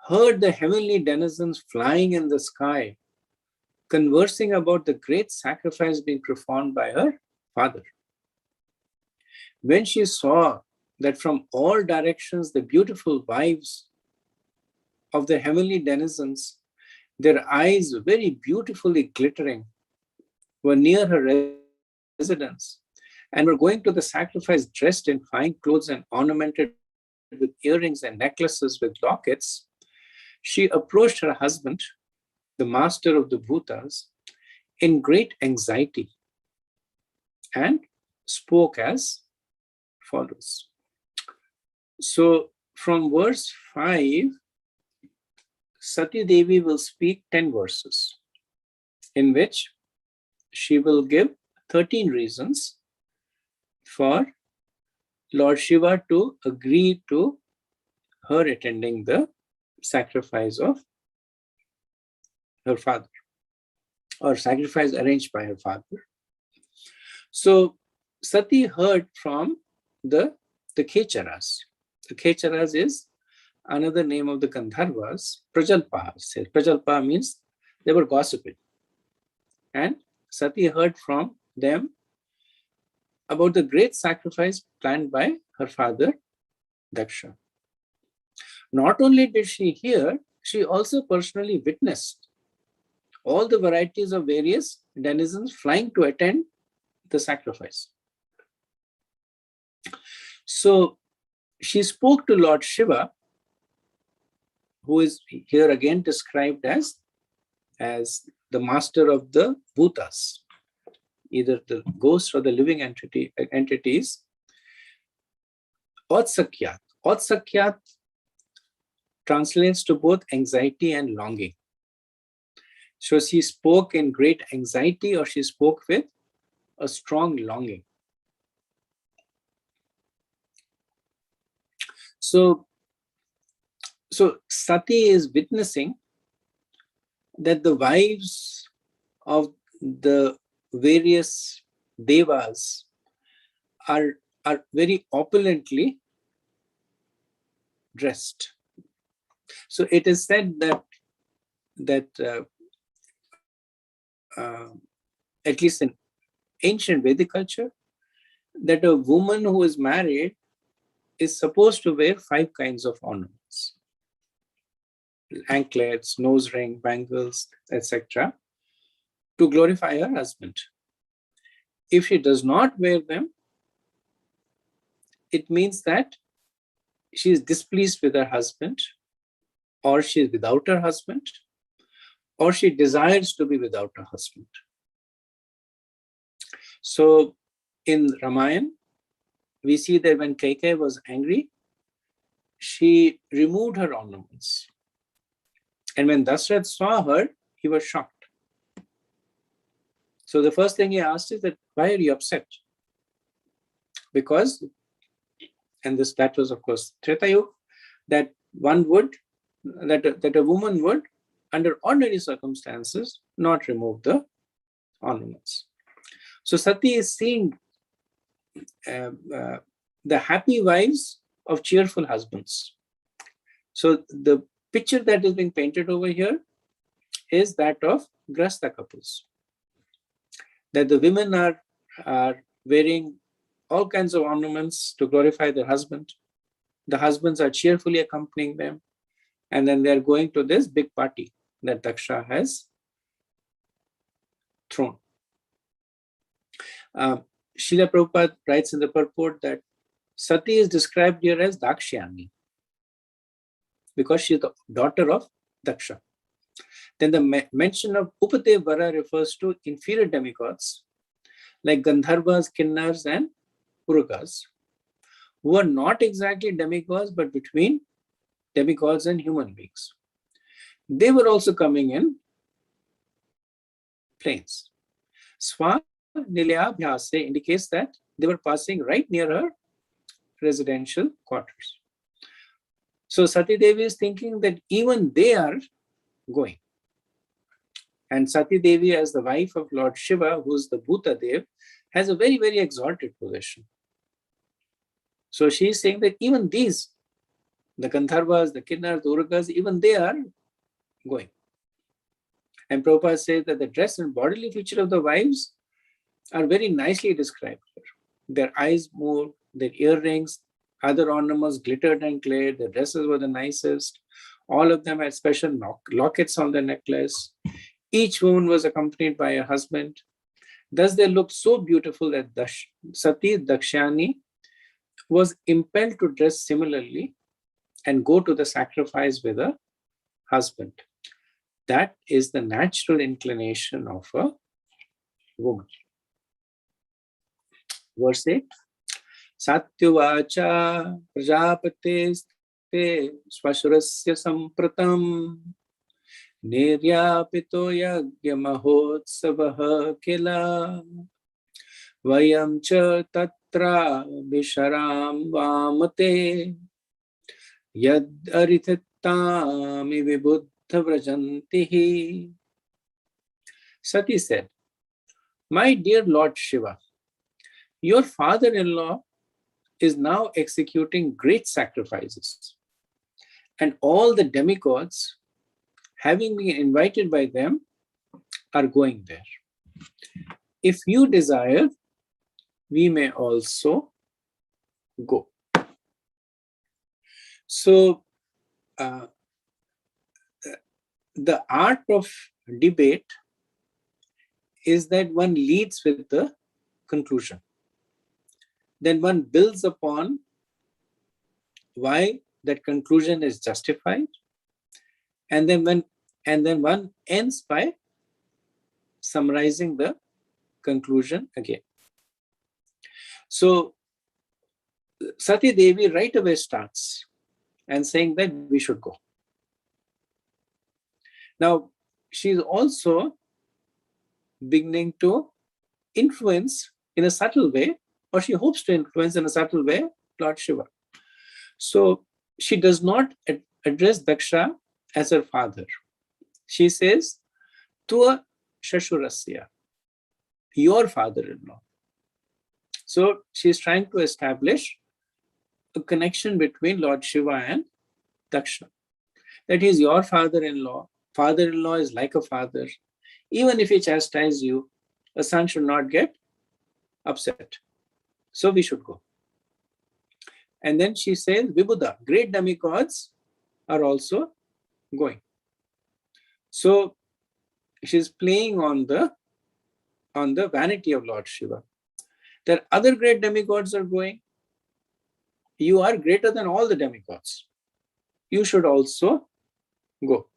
heard the heavenly denizens flying in the sky, conversing about the great sacrifice being performed by her father. When she saw that from all directions the beautiful wives of the heavenly denizens, their eyes very beautifully glittering, were near her residence, and were going to the sacrifice dressed in fine clothes and ornamented with earrings and necklaces with lockets, she approached her husband, the master of the Bhutas, in great anxiety and spoke as follows. So from verse 5, Sati Devi will speak 10 verses in which she will give 13 reasons for Lord Shiva to agree to her attending the sacrifice of her father, or sacrifice arranged by her father. So Sati heard from the Kecharas. The Kecharas is another name of the Gandharvas. Prajalpas. Prajalpa means they were gossiping. And Sati heard from them about the great sacrifice planned by her father, Daksha. Not only did she hear, she also personally witnessed all the varieties of various denizens flying to attend the sacrifice. So she spoke to Lord Shiva, who is here again described as the master of the bhutas, either the ghosts or the living entities. Otsakyat. Otsakyat translates to both anxiety and longing. So she spoke in great anxiety, or she spoke with a strong longing. So Sati is witnessing that the wives of the various devas are very opulently dressed. So it is said that at least in ancient Vedic culture, that a woman who is married is supposed to wear 5 kinds of ornaments: anklets, nose ring, bangles, etc., to glorify her husband. If she does not wear them, it means that she is displeased with her husband, or she is without her husband, or she desires to be without her husband. So in Ramayana, we see that when Kaikeyi was angry, she removed her ornaments. And when Dasrath saw her, he was shocked. So the first thing he asked is that, why are you upset? Because, and that was of course Treta Yuga, that a woman would, under ordinary circumstances, not remove the ornaments. So Sati is seeing the happy wives of cheerful husbands. So the picture that is being painted over here is that of Grasta couples. That the women are wearing all kinds of ornaments to glorify their husband. The husbands are cheerfully accompanying them. And then they're going to this big party that Daksha has thrown. Srila Prabhupada writes in the purport that Sati is described here as Dakshyani, because she is the daughter of Daksha. Then the mention of Upadev Vara refers to inferior demigods like Gandharvas, Kinnars, and Urugas, who are not exactly demigods, but between demigods and human beings. They were also coming in planes. Swa Nilayabhyase indicates that they were passing right near her residential quarters. So Sati Devi is thinking that even they are going. And Sati Devi, as the wife of Lord Shiva, who is the Bhuta Dev, has a very, very exalted position. So she is saying that even these, the Gandharvas, the Kinnars, the Urugas, even they are going. And Prabhupada says that the dress and bodily feature of the wives are very nicely described here. Their eyes moved, their earrings, other ornaments glittered and glared, their dresses were the nicest. All of them had special lockets on their necklace. Each woman was accompanied by a husband. Thus they looked so beautiful that Sati Dakshani was impelled to dress similarly and go to the sacrifice with a husband. That is the natural inclination of a woman. Verse 8. Satyavacha prajapateste swashurasya sampratam niryapito yagya mahotsavaha kila vayam cha tatra visharam vamate yad arithatami vibhuddha vrajantihi. Sati said, my dear Lord Shiva, your father-in-law is now executing great sacrifices, and all the demigods, having been invited by them, are going there. If you desire, we may also go. So, the art of debate is that one leads with the conclusion. Then one builds upon why that conclusion is justified, and then one ends by summarizing the conclusion again. So Sati Devi right away starts and saying that we should go. Now, she's also beginning to influence in a subtle way, or she hopes to influence in a subtle way, Lord Shiva. So she does not address Daksha as her father. She says, Tua Shashurasya, your father-in-law. So she's trying to establish a connection between Lord Shiva and Daksha. That is your father-in-law. Father-in-law is like a father. Even if he chastises you, a son should not get upset. So we should go. And then she says, Vibhuda, great demigods are also going. So she's playing on the vanity of Lord Shiva. There are other great demigods are going. You are greater than all the demigods. You should also go.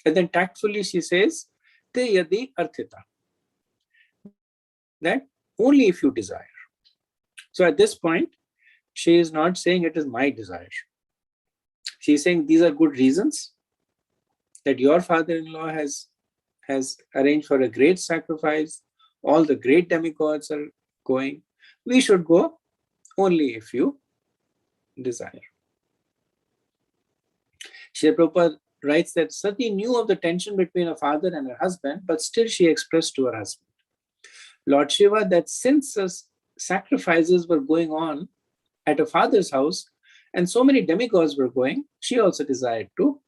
And then tactfully she says, Te yadi arthita. That only if you desire. So at this point, she is not saying it is my desire. She is saying these are good reasons that your father-in-law has arranged for a great sacrifice. All the great demigods are going. We should go only if you desire. Srila Prabhupada writes that Sati knew of the tension between her father and her husband, but still she expressed to her husband, Lord Shiva, that since sacrifices were going on at her father's house and so many demigods were going, she also desired to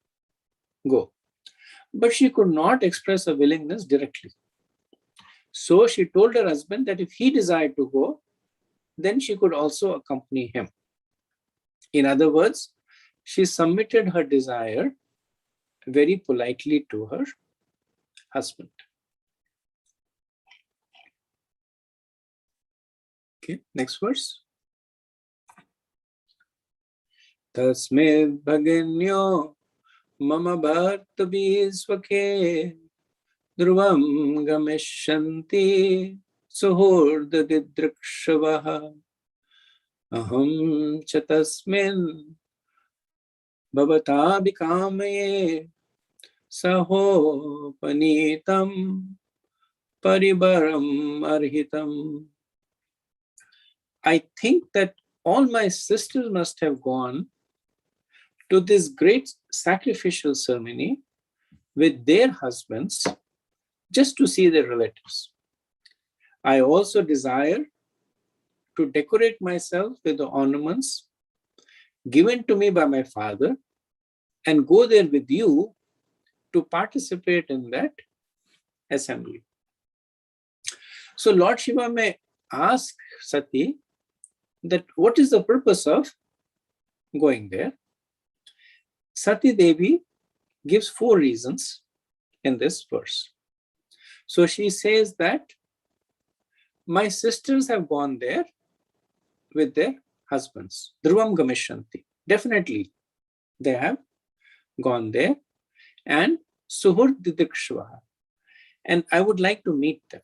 go. But she could not express her willingness directly. So she told her husband that if he desired to go, then she could also accompany him. In other words, she submitted her desire very politely to her husband. Okay, next verse. Tasmid bhaganyo mama bhartabi svake dhruvam gamishyanti suhurda didrakshavaha aham chatasmin bhavata bikamaye saho panitam paribaram arhitam. I think that all my sisters must have gone to this great sacrificial ceremony with their husbands just to see their relatives. I also desire to decorate myself with the ornaments given to me by my father and go there with you to participate in that assembly. So Lord Shiva may ask Sati that what is the purpose of going there? Sati Devi gives 4 reasons in this verse. So she says that my sisters have gone there with their husbands. Dhruvam Gamishyanti. Definitely they have gone there. And Suhur Didikshvaha. And I would like to meet them.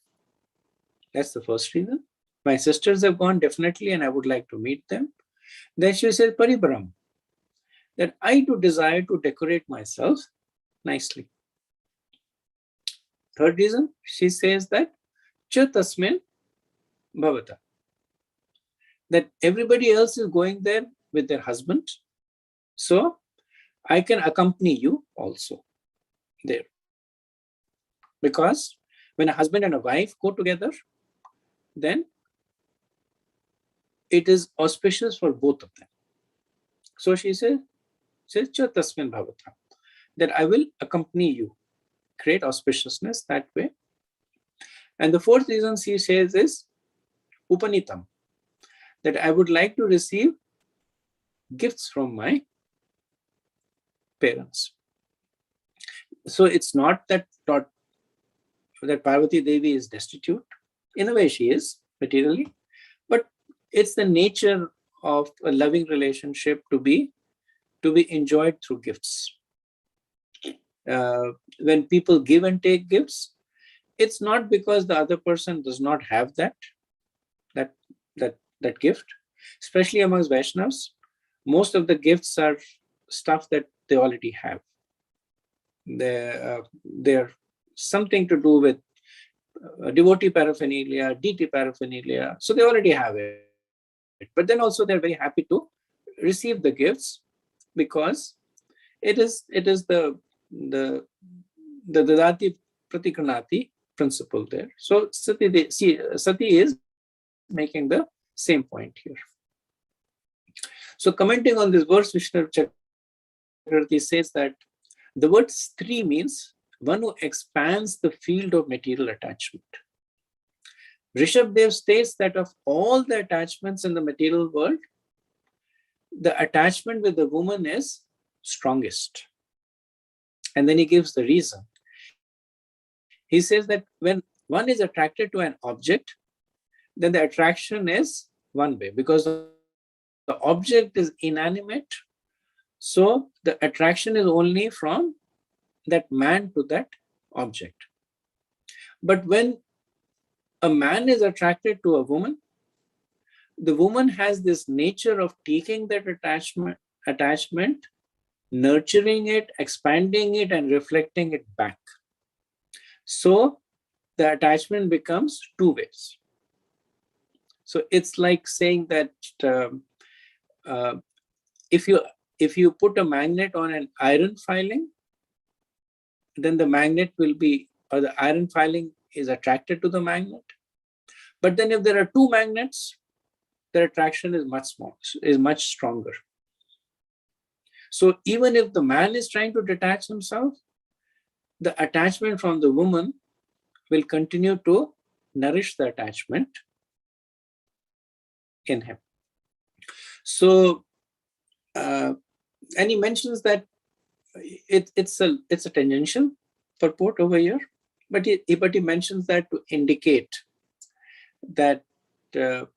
That's the first reason. My sisters have gone definitely and I would like to meet them. Then she says Paribaram. That I do desire to decorate myself nicely. Third reason, she says that Cha tasmin bhavata. That everybody else is going there with their husband. So I can accompany you also there. Because when a husband and a wife go together, then it is auspicious for both of them. So she says Cha tasmin bhavata. That I will accompany you. Create auspiciousness that way. And the fourth reason she says is Upanitam. That I would like to receive gifts from my parents. So it's not that Parvati Devi is destitute. In a way she is materially, but it's the nature of a loving relationship to be enjoyed through gifts. When people give and take gifts, it's not because the other person does not have that gift. Especially amongst Vaishnavas, most of the gifts are stuff that they already have. they're something to do with devotee paraphernalia, deity paraphernalia. So they already have it. But then also they're very happy to receive the gifts, because it is the dadati pratikranati principle there. So Sati is making the same point here. So commenting on this verse, Vishnu Chakravarti says that the word stri means one who expands the field of material attachment. Rishabdev states that of all the attachments in the material world, the attachment with the woman is strongest. And then he gives the reason. He says that when one is attracted to an object, then the attraction is one way, because the object is inanimate. So the attraction is only from that man to that object. But when a man is attracted to a woman, the woman has this nature of taking that attachment, nurturing it, expanding it, and reflecting it back. So the attachment becomes two ways. So it's like saying that if you put a magnet on an iron filing, then the magnet will be, or the iron filing is attracted to the magnet. But then if there are two magnets, the attraction is much stronger. So even if the man is trying to detach himself, the attachment from the woman will continue to nourish the attachment in him. So, and he mentions that it's a tangential purport over here, but he mentions that to indicate that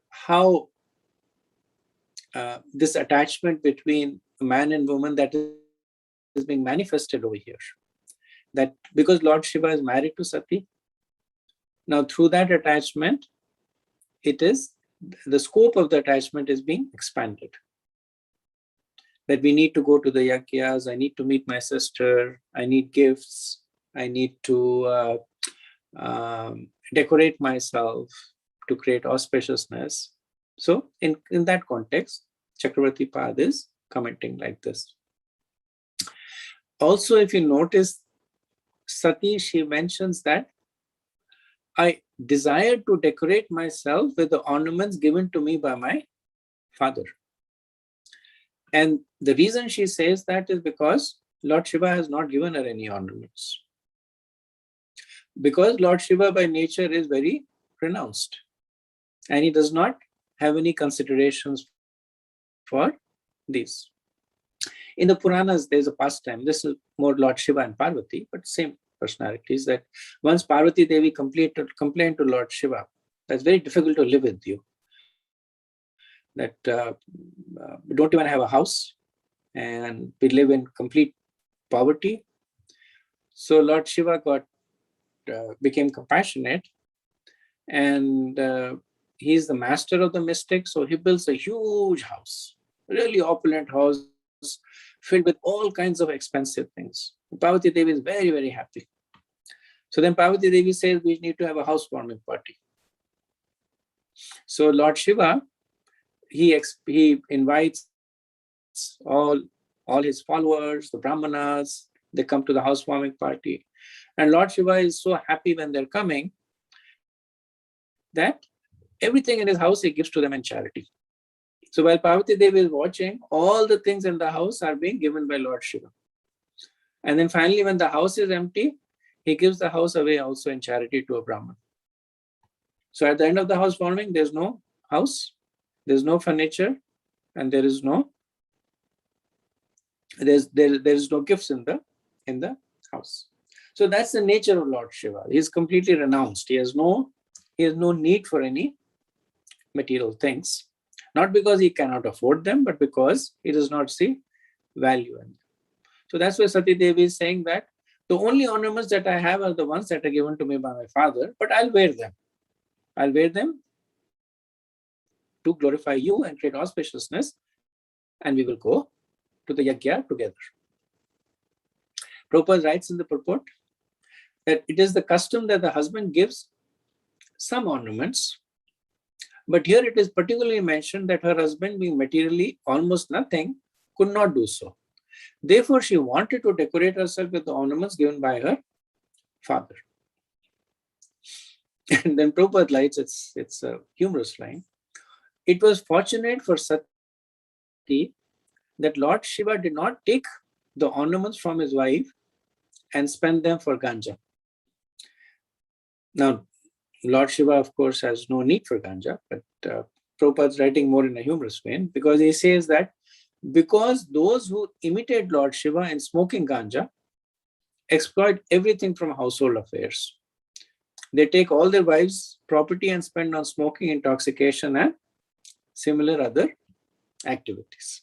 how this attachment between man and woman that is being manifested over here. That because Lord Shiva is married to Sati, now through that attachment, the scope of the attachment is being expanded. That we need to go to the yagyas, I need to meet my sister, I need gifts, I need to decorate myself to create auspiciousness. So in that context, Chakravarti Pad is commenting like this. Also, if you notice, Sati, she mentions that I desire to decorate myself with the ornaments given to me by my father. And the reason she says that is because Lord Shiva has not given her any ornaments. Because Lord Shiva by nature is very renounced, and he does not have any considerations for these. In the Puranas, there's a pastime. This is more Lord Shiva and Parvati, but same personalities. That once Parvati Devi complained to Lord Shiva, that's very difficult to live with you. That we don't even have a house, and we live in complete poverty. So Lord Shiva became compassionate, and he's the master of the mystics. So he builds a huge house, really opulent house, filled with all kinds of expensive things. Parvati Devi is very, very happy. So then Parvati Devi says, we need to have a housewarming party. So Lord Shiva, he invites all his followers, the Brahmanas, they come to the housewarming party. And Lord Shiva is so happy when they're coming that everything in his house he gives to them in charity. So while Parvati Devi is watching, all the things in the house are being given by Lord Shiva. And then finally, when the house is empty, he gives the house away also in charity to a Brahman. So at the end of the housewarming, there's no house, there's no furniture, and there is no gifts in the house. So that's the nature of Lord Shiva. He is completely renounced. He has no need for any material things. Not because he cannot afford them, but because he does not see value in them. So that's why Sati Devi is saying that the only ornaments that I have are the ones that are given to me by my father, but I'll wear them. I'll wear them to glorify you and create auspiciousness, and we will go to the yajna together. Prabhupada writes in the purport that it is the custom that the husband gives some ornaments, but here it is particularly mentioned that her husband, being materially almost nothing, could not do so. Therefore, she wanted to decorate herself with the ornaments given by her father. And then Prabhupada writes, it's a humorous line. It was fortunate for Sati that Lord Shiva did not take the ornaments from his wife and spend them for ganja. Now, Lord Shiva, of course, has no need for ganja, but Prabhupada's writing more in a humorous vein, because he says that because those who imitate Lord Shiva in smoking ganja exploit everything from household affairs. They take all their wives' property and spend on smoking, intoxication, and similar other activities.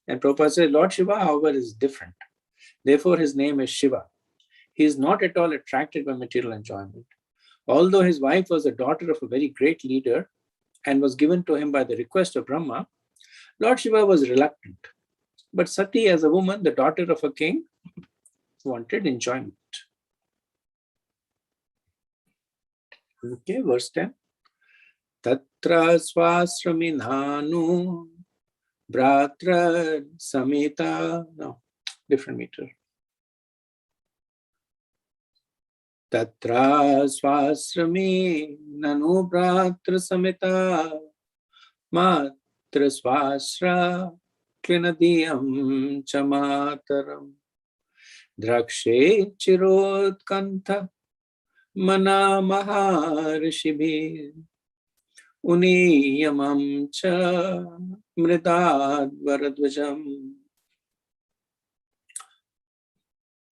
And Prabhupada says, Lord Shiva, however, is different. Therefore, his name is Shiva. He is not at all attracted by material enjoyment. Although his wife was the daughter of a very great leader and was given to him by the request of Brahma, Lord Shiva was reluctant. But Sati, as a woman, the daughter of a king, wanted enjoyment. Okay, verse 10. Tatra swasraminhanu bratra samita. No, different meter. Tatra swasrami nanu bratra samita matra swasra klinadiyam chamataram drakshe chirotkantha mana maharishibhi uniyamam cha mridad varadvajam.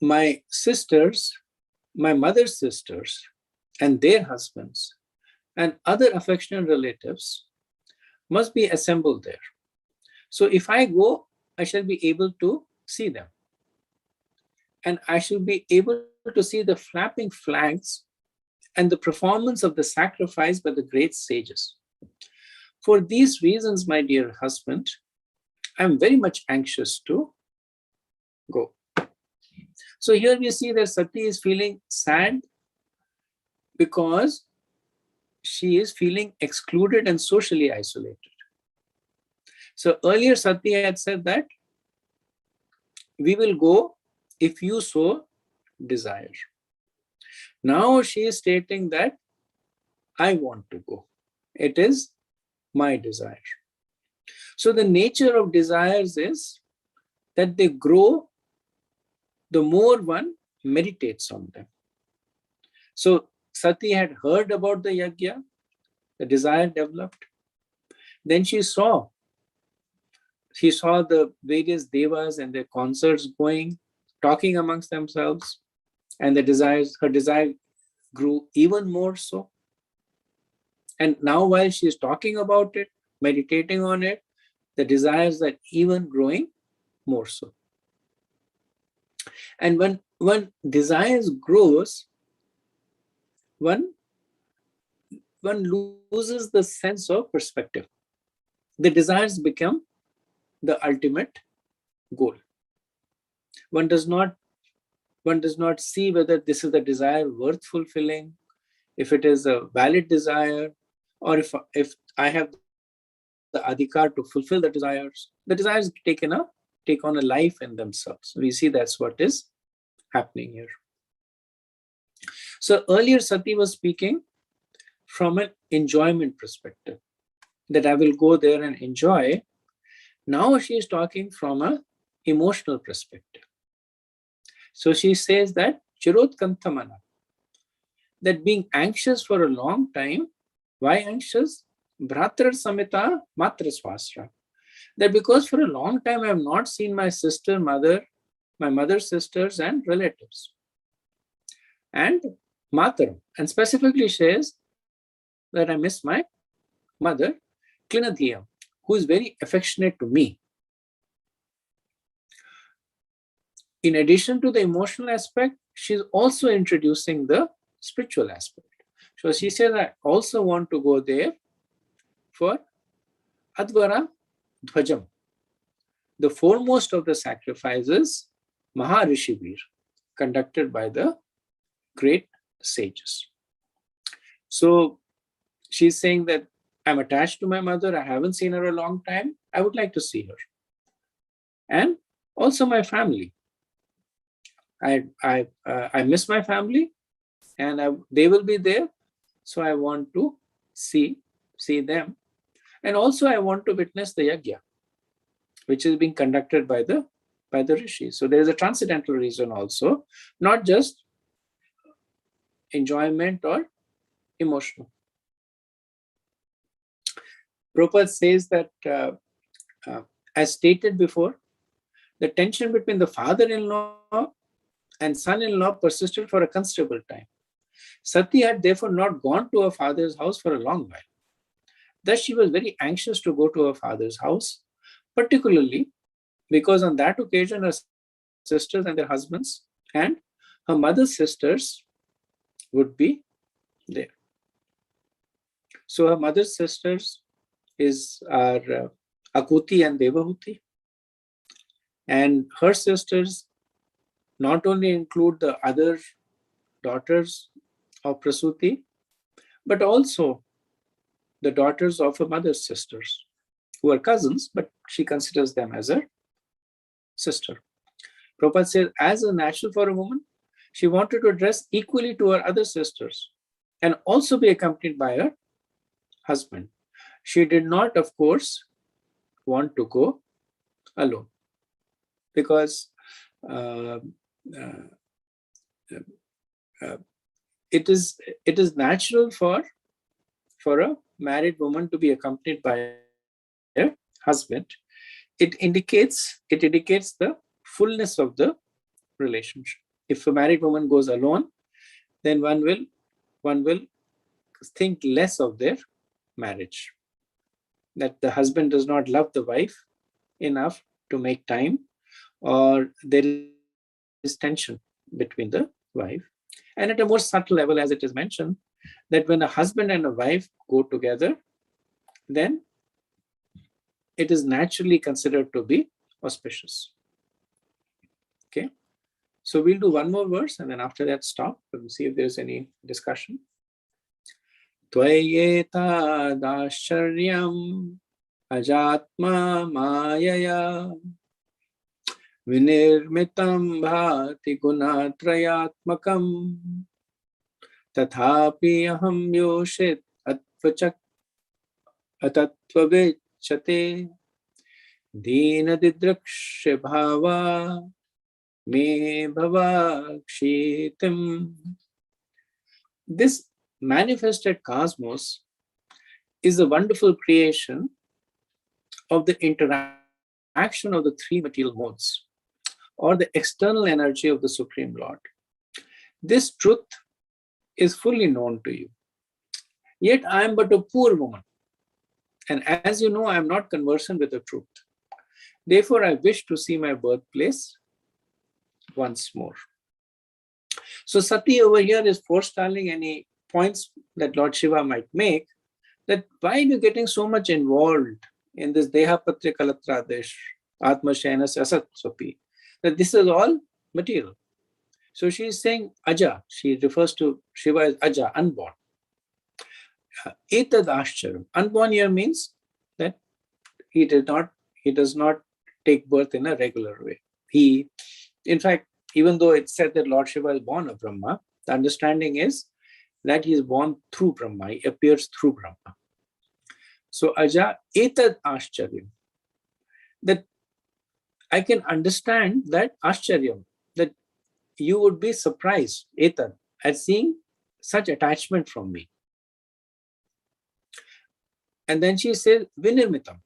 My sisters, my mother's sisters, and their husbands, and other affectionate relatives must be assembled there. So if I go, I shall be able to see them. And I shall be able to see the flapping flags and the performance of the sacrifice by the great sages. For these reasons, my dear husband, I am very much anxious to go. So here we see that Sati is feeling sad because she is feeling excluded and socially isolated. So earlier Sati had said that we will go if you so desire. Now she is stating that I want to go. It is my desire. So the nature of desires is that they grow the more one meditates on them. So Sati had heard about the yajna, the desire developed. Then she saw the various devas and their concerts going, talking amongst themselves, and her desire grew even more so. And now while she is talking about it, meditating on it, the desires are even growing more so. And when desires grows, one loses the sense of perspective. The desires become the ultimate goal. One does not see whether this is the desire worth fulfilling, if it is a valid desire, or if I have the adhikar to fulfill the desires. The desires take on a life in themselves. We see that's what is happening here. So earlier Sati was speaking from an enjoyment perspective, that I will go there and enjoy. Now she is talking from an emotional perspective. So she says that Chirotkantamana, that being anxious for a long time. Why anxious? Bhratra samita matra swasra. That because for a long time I have not seen my mother's sisters and relatives. And mataram. And specifically says that I miss my mother, Klinadhiyam, who is very affectionate to me. In addition to the emotional aspect, she's also introducing the spiritual aspect. So she says, I also want to go there for Advara Dhvajam. The foremost of the sacrifices, Maharishivir, conducted by the great sages. So she's saying that I'm attached to my mother. I haven't seen her a long time. I would like to see her. And also my family. I miss my family, and they will be there. So I want to see them. And also I want to witness the yajna, which is being conducted by the rishis. So there is a transcendental reason also, not just enjoyment or emotional. Prabhupada says that, as stated before, the tension between the father-in-law and son-in-law persisted for a considerable time. Sati had therefore not gone to her father's house for a long while. Thus she was very anxious to go to her father's house, particularly because on that occasion her sisters and their husbands and her mother's sisters would be there. So her mother's sisters are Akuti and Devahuti, and her sisters not only include the other daughters of Prasuti, but also the daughters of her mother's sisters, who are cousins, but she considers them as her sister. Prabhupada says, as a natural for a woman, she wanted to dress equally to her other sisters and also be accompanied by her husband. She did not, of course, want to go alone, because it is natural for a married woman to be accompanied by her husband. It indicates the fullness of the relationship. If a married woman goes alone, then one will think less of their marriage, that the husband does not love the wife enough to make time, or there is tension between the wife. And at a more subtle level, as it is mentioned, that when a husband and a wife go together, then it is naturally considered to be auspicious. Okay, so we'll do one more verse and then after that stop. We'll see if there's any discussion. Tvayeta dasharyam ajatma mayaya vinirmitam bhati gunatrayatmakam tathapi aham yoshit atvachak atatvavechate dina didraksha bhava me bhava kshitim. This manifested cosmos is a wonderful creation of the interaction of the three material modes, or the external energy of the Supreme Lord. This truth is fully known to you. Yet I am but a poor woman, and as you know, I am not conversant with the truth. Therefore, I wish to see my birthplace once more. So Sati over here is forestalling any points that Lord Shiva might make, that why are you getting so much involved in this Dehapatya Kalatradesh, Atma Shayanas Asat Sopi, that this is all material. So she is saying Aja, she refers to Shiva as Aja, unborn. Etad Ashcharam, unborn here means that he does not take birth in a regular way. In fact, even though it's said that Lord Shiva is born of Brahma, the understanding is that he is born through Brahma, he appears through Brahma. So Aja etad ashcharyam, that I can understand that ashcharyam, that you would be surprised, etad, at seeing such attachment from me. And then she says vinirmitam,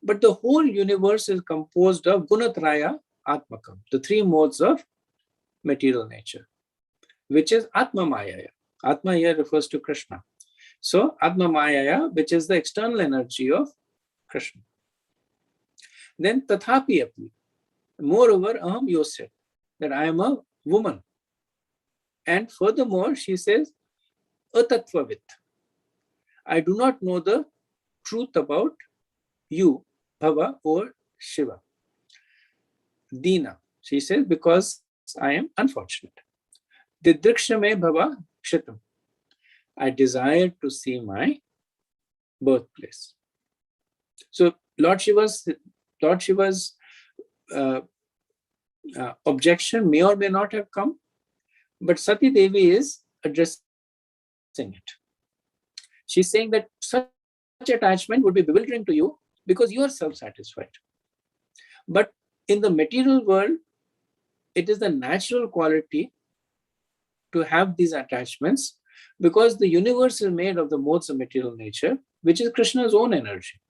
but the whole universe is composed of gunatraya atmakam, the three modes of material nature, which is Atma Mayaya. Atma here refers to Krishna. So Atma Mayaya, which is the external energy of Krishna. Then Tathapi Api, moreover, Aham Yosef, that I am a woman. And furthermore, she says, Atatvavit, I do not know the truth about you, Bhava or Shiva. Dina, she says, because I am unfortunate. Didrikshame bhava kshitam. I desire to see my birthplace. So Lord Shiva's objection may or may not have come, but Sati Devi is addressing it. She's saying that such attachment would be bewildering to you because you are self-satisfied. But in the material world, it is the natural quality to have these attachments because the universe is made of the modes of material nature, which is Krishna's own energy.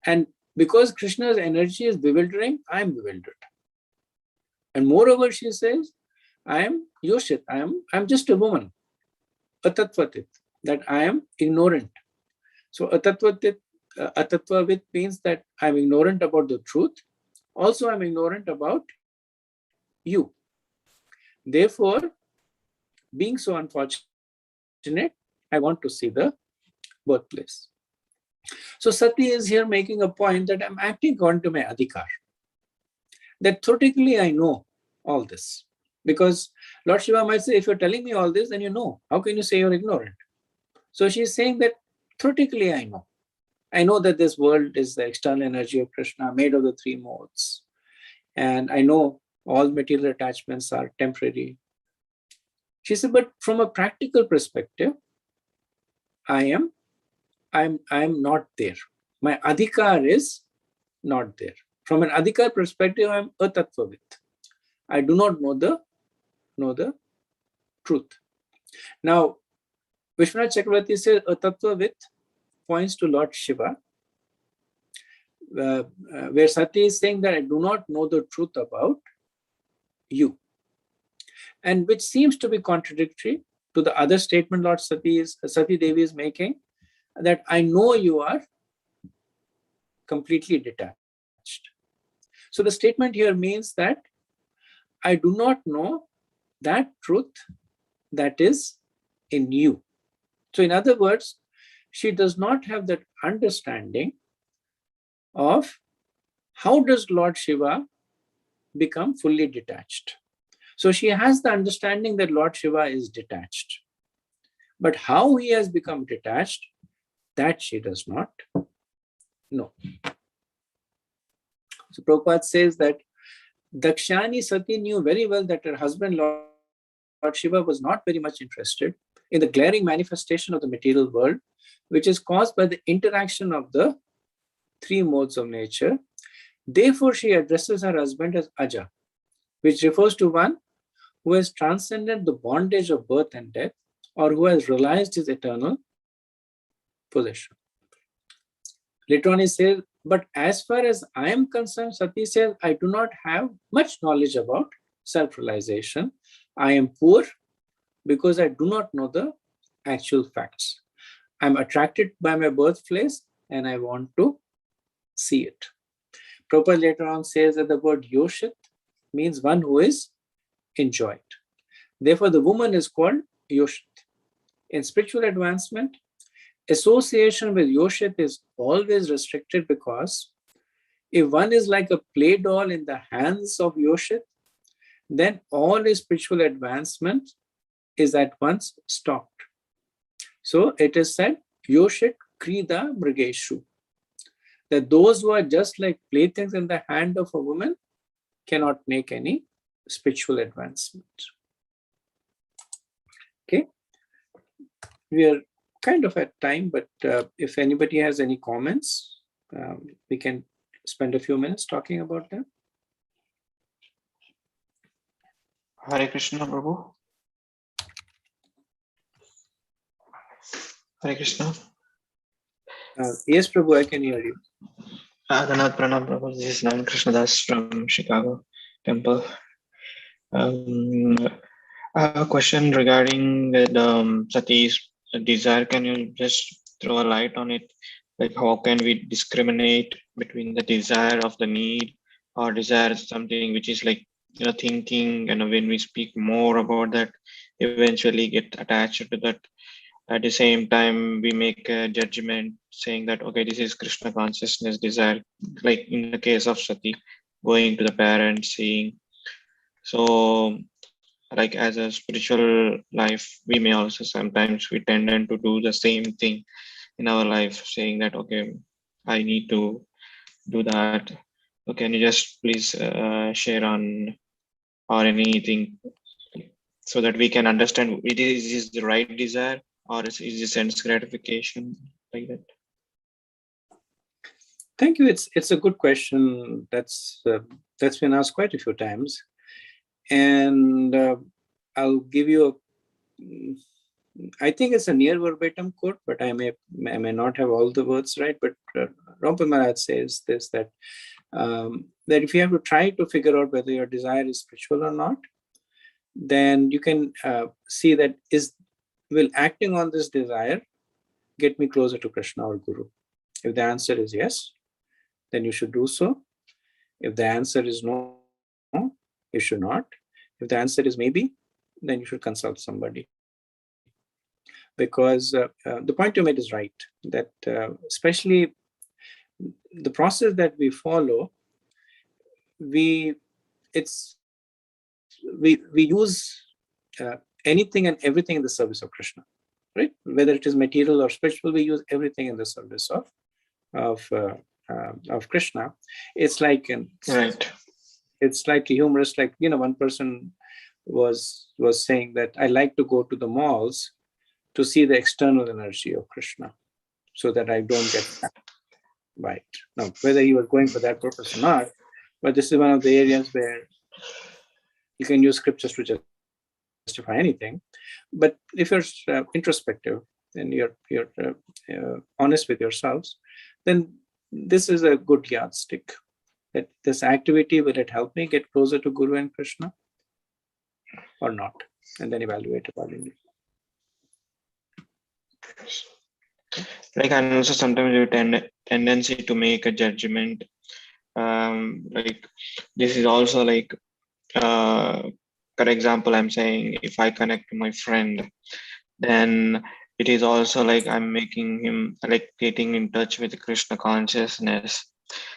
And because Krishna's energy is bewildering, I am bewildered. And moreover, she says, I am Yoshit, I'm just a woman, atatvatit, that I am ignorant. So atatvavit means that I'm ignorant about the truth. Also, I'm ignorant about you. Therefore, being so unfortunate, I want to see the birthplace. So Sati is here making a point that I'm acting according to my adhikar. That theoretically I know all this. Because Lord Shiva might say, if you're telling me all this, then you know. How can you say you're ignorant? So she's saying that theoretically I know. I know that this world is the external energy of Krishna, made of the three modes. And I know all material attachments are temporary. She said, but from a practical perspective, I'm not there. My adhikar is not there. From an adhikar perspective, I'm a tattvavit. I do not know the truth. Now, Vishwanath Chakravarti says a tattvavit points to Lord Shiva, where Sati is saying that I do not know the truth about you. And which seems to be contradictory to the other statement Lord Sati Devi is making, that I know you are completely detached. So the statement here means that I do not know that truth that is in you. So in other words, she does not have that understanding of how does Lord Shiva become fully detached. So she has the understanding that Lord Shiva is detached. But how he has become detached, that she does not know. So Prabhupada says that Dakshani Sati knew very well that her husband, Lord Shiva, was not very much interested in the glaring manifestation of the material world, which is caused by the interaction of the three modes of nature. Therefore, she addresses her husband as Aja, which refers to one who has transcended the bondage of birth and death, or who has realized his eternal possession. Later on he says, but as far as I am concerned, Sati says, I do not have much knowledge about self-realization. I am poor because I do not know the actual facts. I'm attracted by my birthplace and I want to see it. Prabhupada later on says that the word Yoshit means one who is enjoyed. Therefore, the woman is called Yoshit. In spiritual advancement, association with Yoshit is always restricted because if one is like a play doll in the hands of Yoshit, then all his spiritual advancement is at once stopped. So it is said, Yoshit Krida Mrigeshu, that those who are just like playthings in the hand of a woman cannot make any spiritual advancement. Okay, we are kind of at time, but if anybody has any comments, we can spend a few minutes talking about them. Hare Krishna, Prabhu. Hare Krishna. Yes, Prabhu, I can hear you. Adhanath Pranam, Prabhu. This is Nan Krishna Das from Chicago Temple. I have a question regarding the Sati's desire. Can you just throw a light on it? Like, how can we discriminate between the desire of the need or desire something which is like, thinking, and when we speak more about that, eventually get attached to that. At the same time, we make a judgment saying that, okay, this is Krishna consciousness desire, like in the case of Sati, going to the parents, seeing. So like as a spiritual life, we may also sometimes we tend to do the same thing in our life, saying that, okay, I need to do that. So can you just please share on or anything so that we can understand is the right desire or is this sense gratification like that? Thank you. It's a good question. That's been asked quite a few times, and I'll give you a. I think it's a near verbatim quote, but I may not have all the words right. But Rampa Maharaj says this, that that if you have to try to figure out whether your desire is spiritual or not, then you can see that will acting on this desire get me closer to Krishna or Guru? If the answer is yes, then you should do so. If the answer is no, you should not. If the answer is maybe, then you should consult somebody. Because the point you made is right, that especially the process that we follow, we use anything and everything in the service of Krishna, right? Whether it is material or spiritual, we use everything in the service of Krishna. It's like Right. it's slightly humorous. Like, one person was saying that I like to go to the malls to see the external energy of Krishna, so that I don't get sacked by it. Now, whether he was going for that purpose or not, but this is one of the areas where you can use scriptures to justify anything. But if you're introspective and you're honest with yourselves, then this is a good yardstick. That this activity, will it help me get closer to Guru and Krishna or not? And then evaluate accordingly. Like, and also sometimes you tendency to make a judgment. Like this is also like, for example, I'm saying if I connect to my friend, then it is also like I'm making him like getting in touch with Krishna consciousness.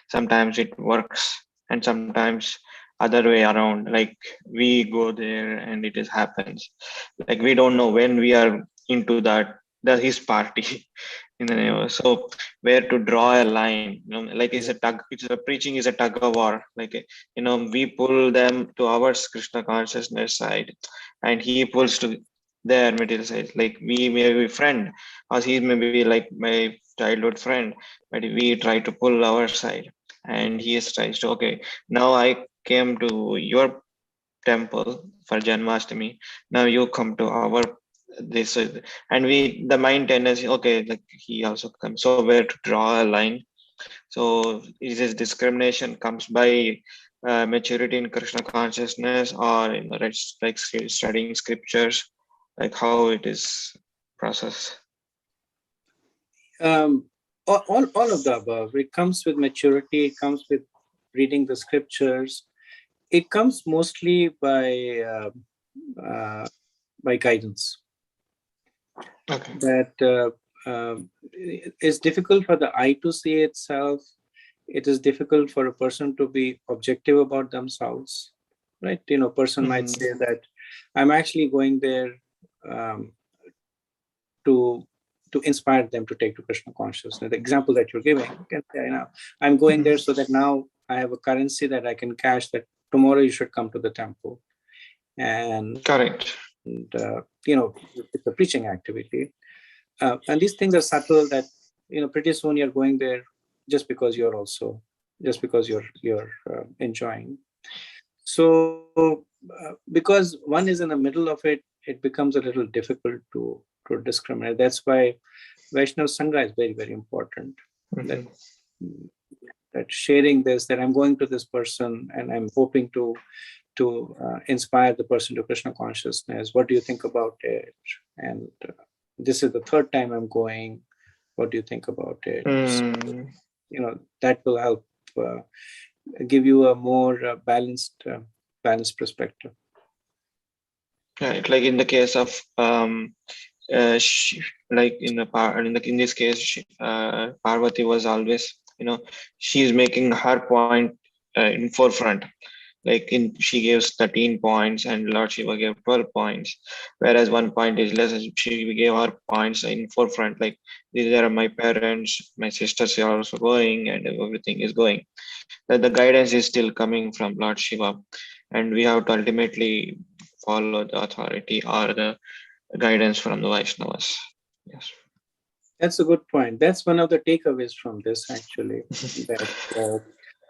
Sometimes it works, and sometimes other way around. Like we go there and it is happens. Like we don't know when we are into that his party in the name. So where to draw a line? Like it's a preaching is a tug of war. Like we pull them to our Krishna consciousness side, and he pulls to their material side. Like we may be friend, or he may be like my childhood friend, but we try to pull our side, and he tries to, okay, now I came to your temple for Janmashtami. Now you come to our this, and the mind tendency, okay, like he also comes. So where to draw a line? So is this discrimination comes by maturity in Krishna consciousness, or like studying scriptures, like how it is processed? All of the above. It comes with maturity. It comes with reading the scriptures. It comes mostly by guidance. Okay. That it's difficult for the eye to see itself. It is difficult for a person to be objective about themselves, right? Person might say that I'm actually going there to inspire them to take to Krishna consciousness. The example that you're giving, you can say, I'm going there so that now I have a currency that I can cash, that tomorrow you should come to the temple. And correct. And it's a preaching activity. And these things are subtle, that pretty soon you're going there just because you're enjoying. So because one is in the middle of it, it becomes a little difficult to discriminate. That's why Vaishnava Sangha is very, very important. That sharing this, that I'm going to this person and I'm hoping to inspire the person to Krishna consciousness. What do you think about it? And this is the third time I'm going. What do you think about it? So, that will help give you a more balanced perspective. Right, like in the case of like in this case, Parvati was always, she's making her point in forefront. Like she gives 13 points and Lord Shiva gave 12 points, whereas 1 point is less. She gave her points in forefront, like these are my parents, my sisters are also going, and everything is going. That the guidance is still coming from Lord Shiva, and we have to ultimately follow the authority or the guidance from the Vaishnavas. Yes. That's a good point. That's one of the takeaways from this, actually, that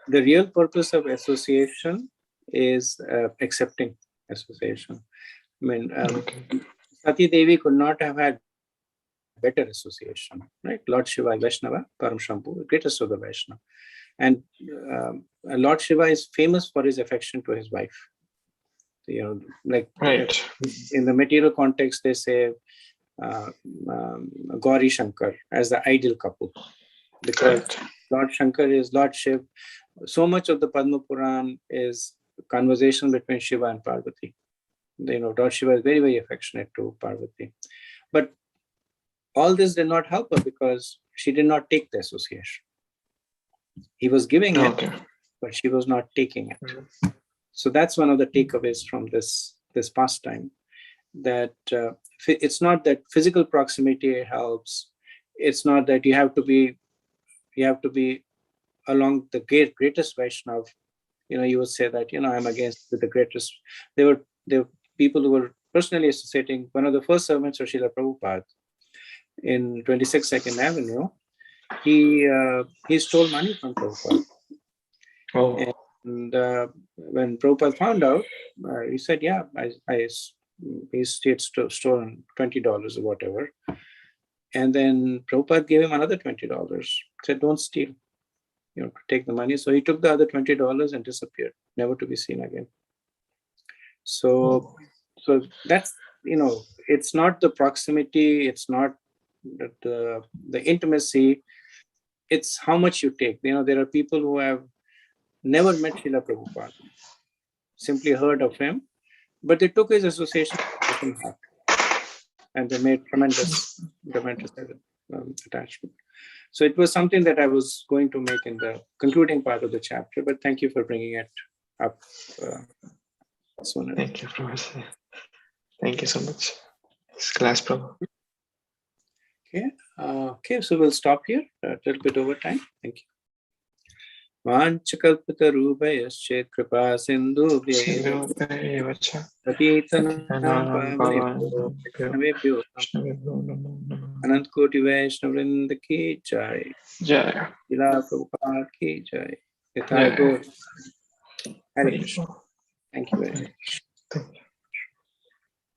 the real purpose of association is accepting association. I mean, Okay. Sati Devi could not have had better association, right? Lord Shiva is Vaishnava, Param Shambhu, the greatest of the Vaishnava. And Lord Shiva is famous for his affection to his wife. You know, like Right. in the material context, they say Gauri Shankar as the ideal couple, because Right. Lord Shankar is Lord Shiv. So much of the Padma Puran is conversation between Shiva and Parvati. You know, Lord Shiva is very, very affectionate to Parvati. But all this did not help her because she did not take the association. He was giving it, Okay. but she was not taking it. So that's one of the takeaways from this pastime, that it's not that physical proximity helps. It's not that you have to be along the greatest Vaishnav. You know, you would say that, I'm against with the greatest. There were people who were personally associating. One of the first servants of Srila Prabhupada in 26 Second Avenue, he stole money from Prabhupada. Oh. And when Prabhupada found out, he said, yeah, he had stolen $20 or whatever. And then Prabhupada gave him another $20. Said, don't steal, take the money. So he took the other $20 and disappeared, never to be seen again. So that's, it's not the proximity, it's not the intimacy, it's how much you take. There are people who have never met Srila Prabhupada, simply heard of him, but they took his association open heart, and they made tremendous attachment. So it was something that I was going to make in the concluding part of the chapter, but thank you for bringing it up. Thank you, Professor. Thank you so much. It's class, Prabhu. Okay, so we'll stop here, a little bit over time. Thank you. Vanchakalpatarubhayascha kripa sindhubhyo patitanam pavanebhyo Anant Koti Vaishnavrinda ki jai. Jai. Srila Prabhupada ki jai. Jai. Hare Krishna. Thank you very much. Thank you.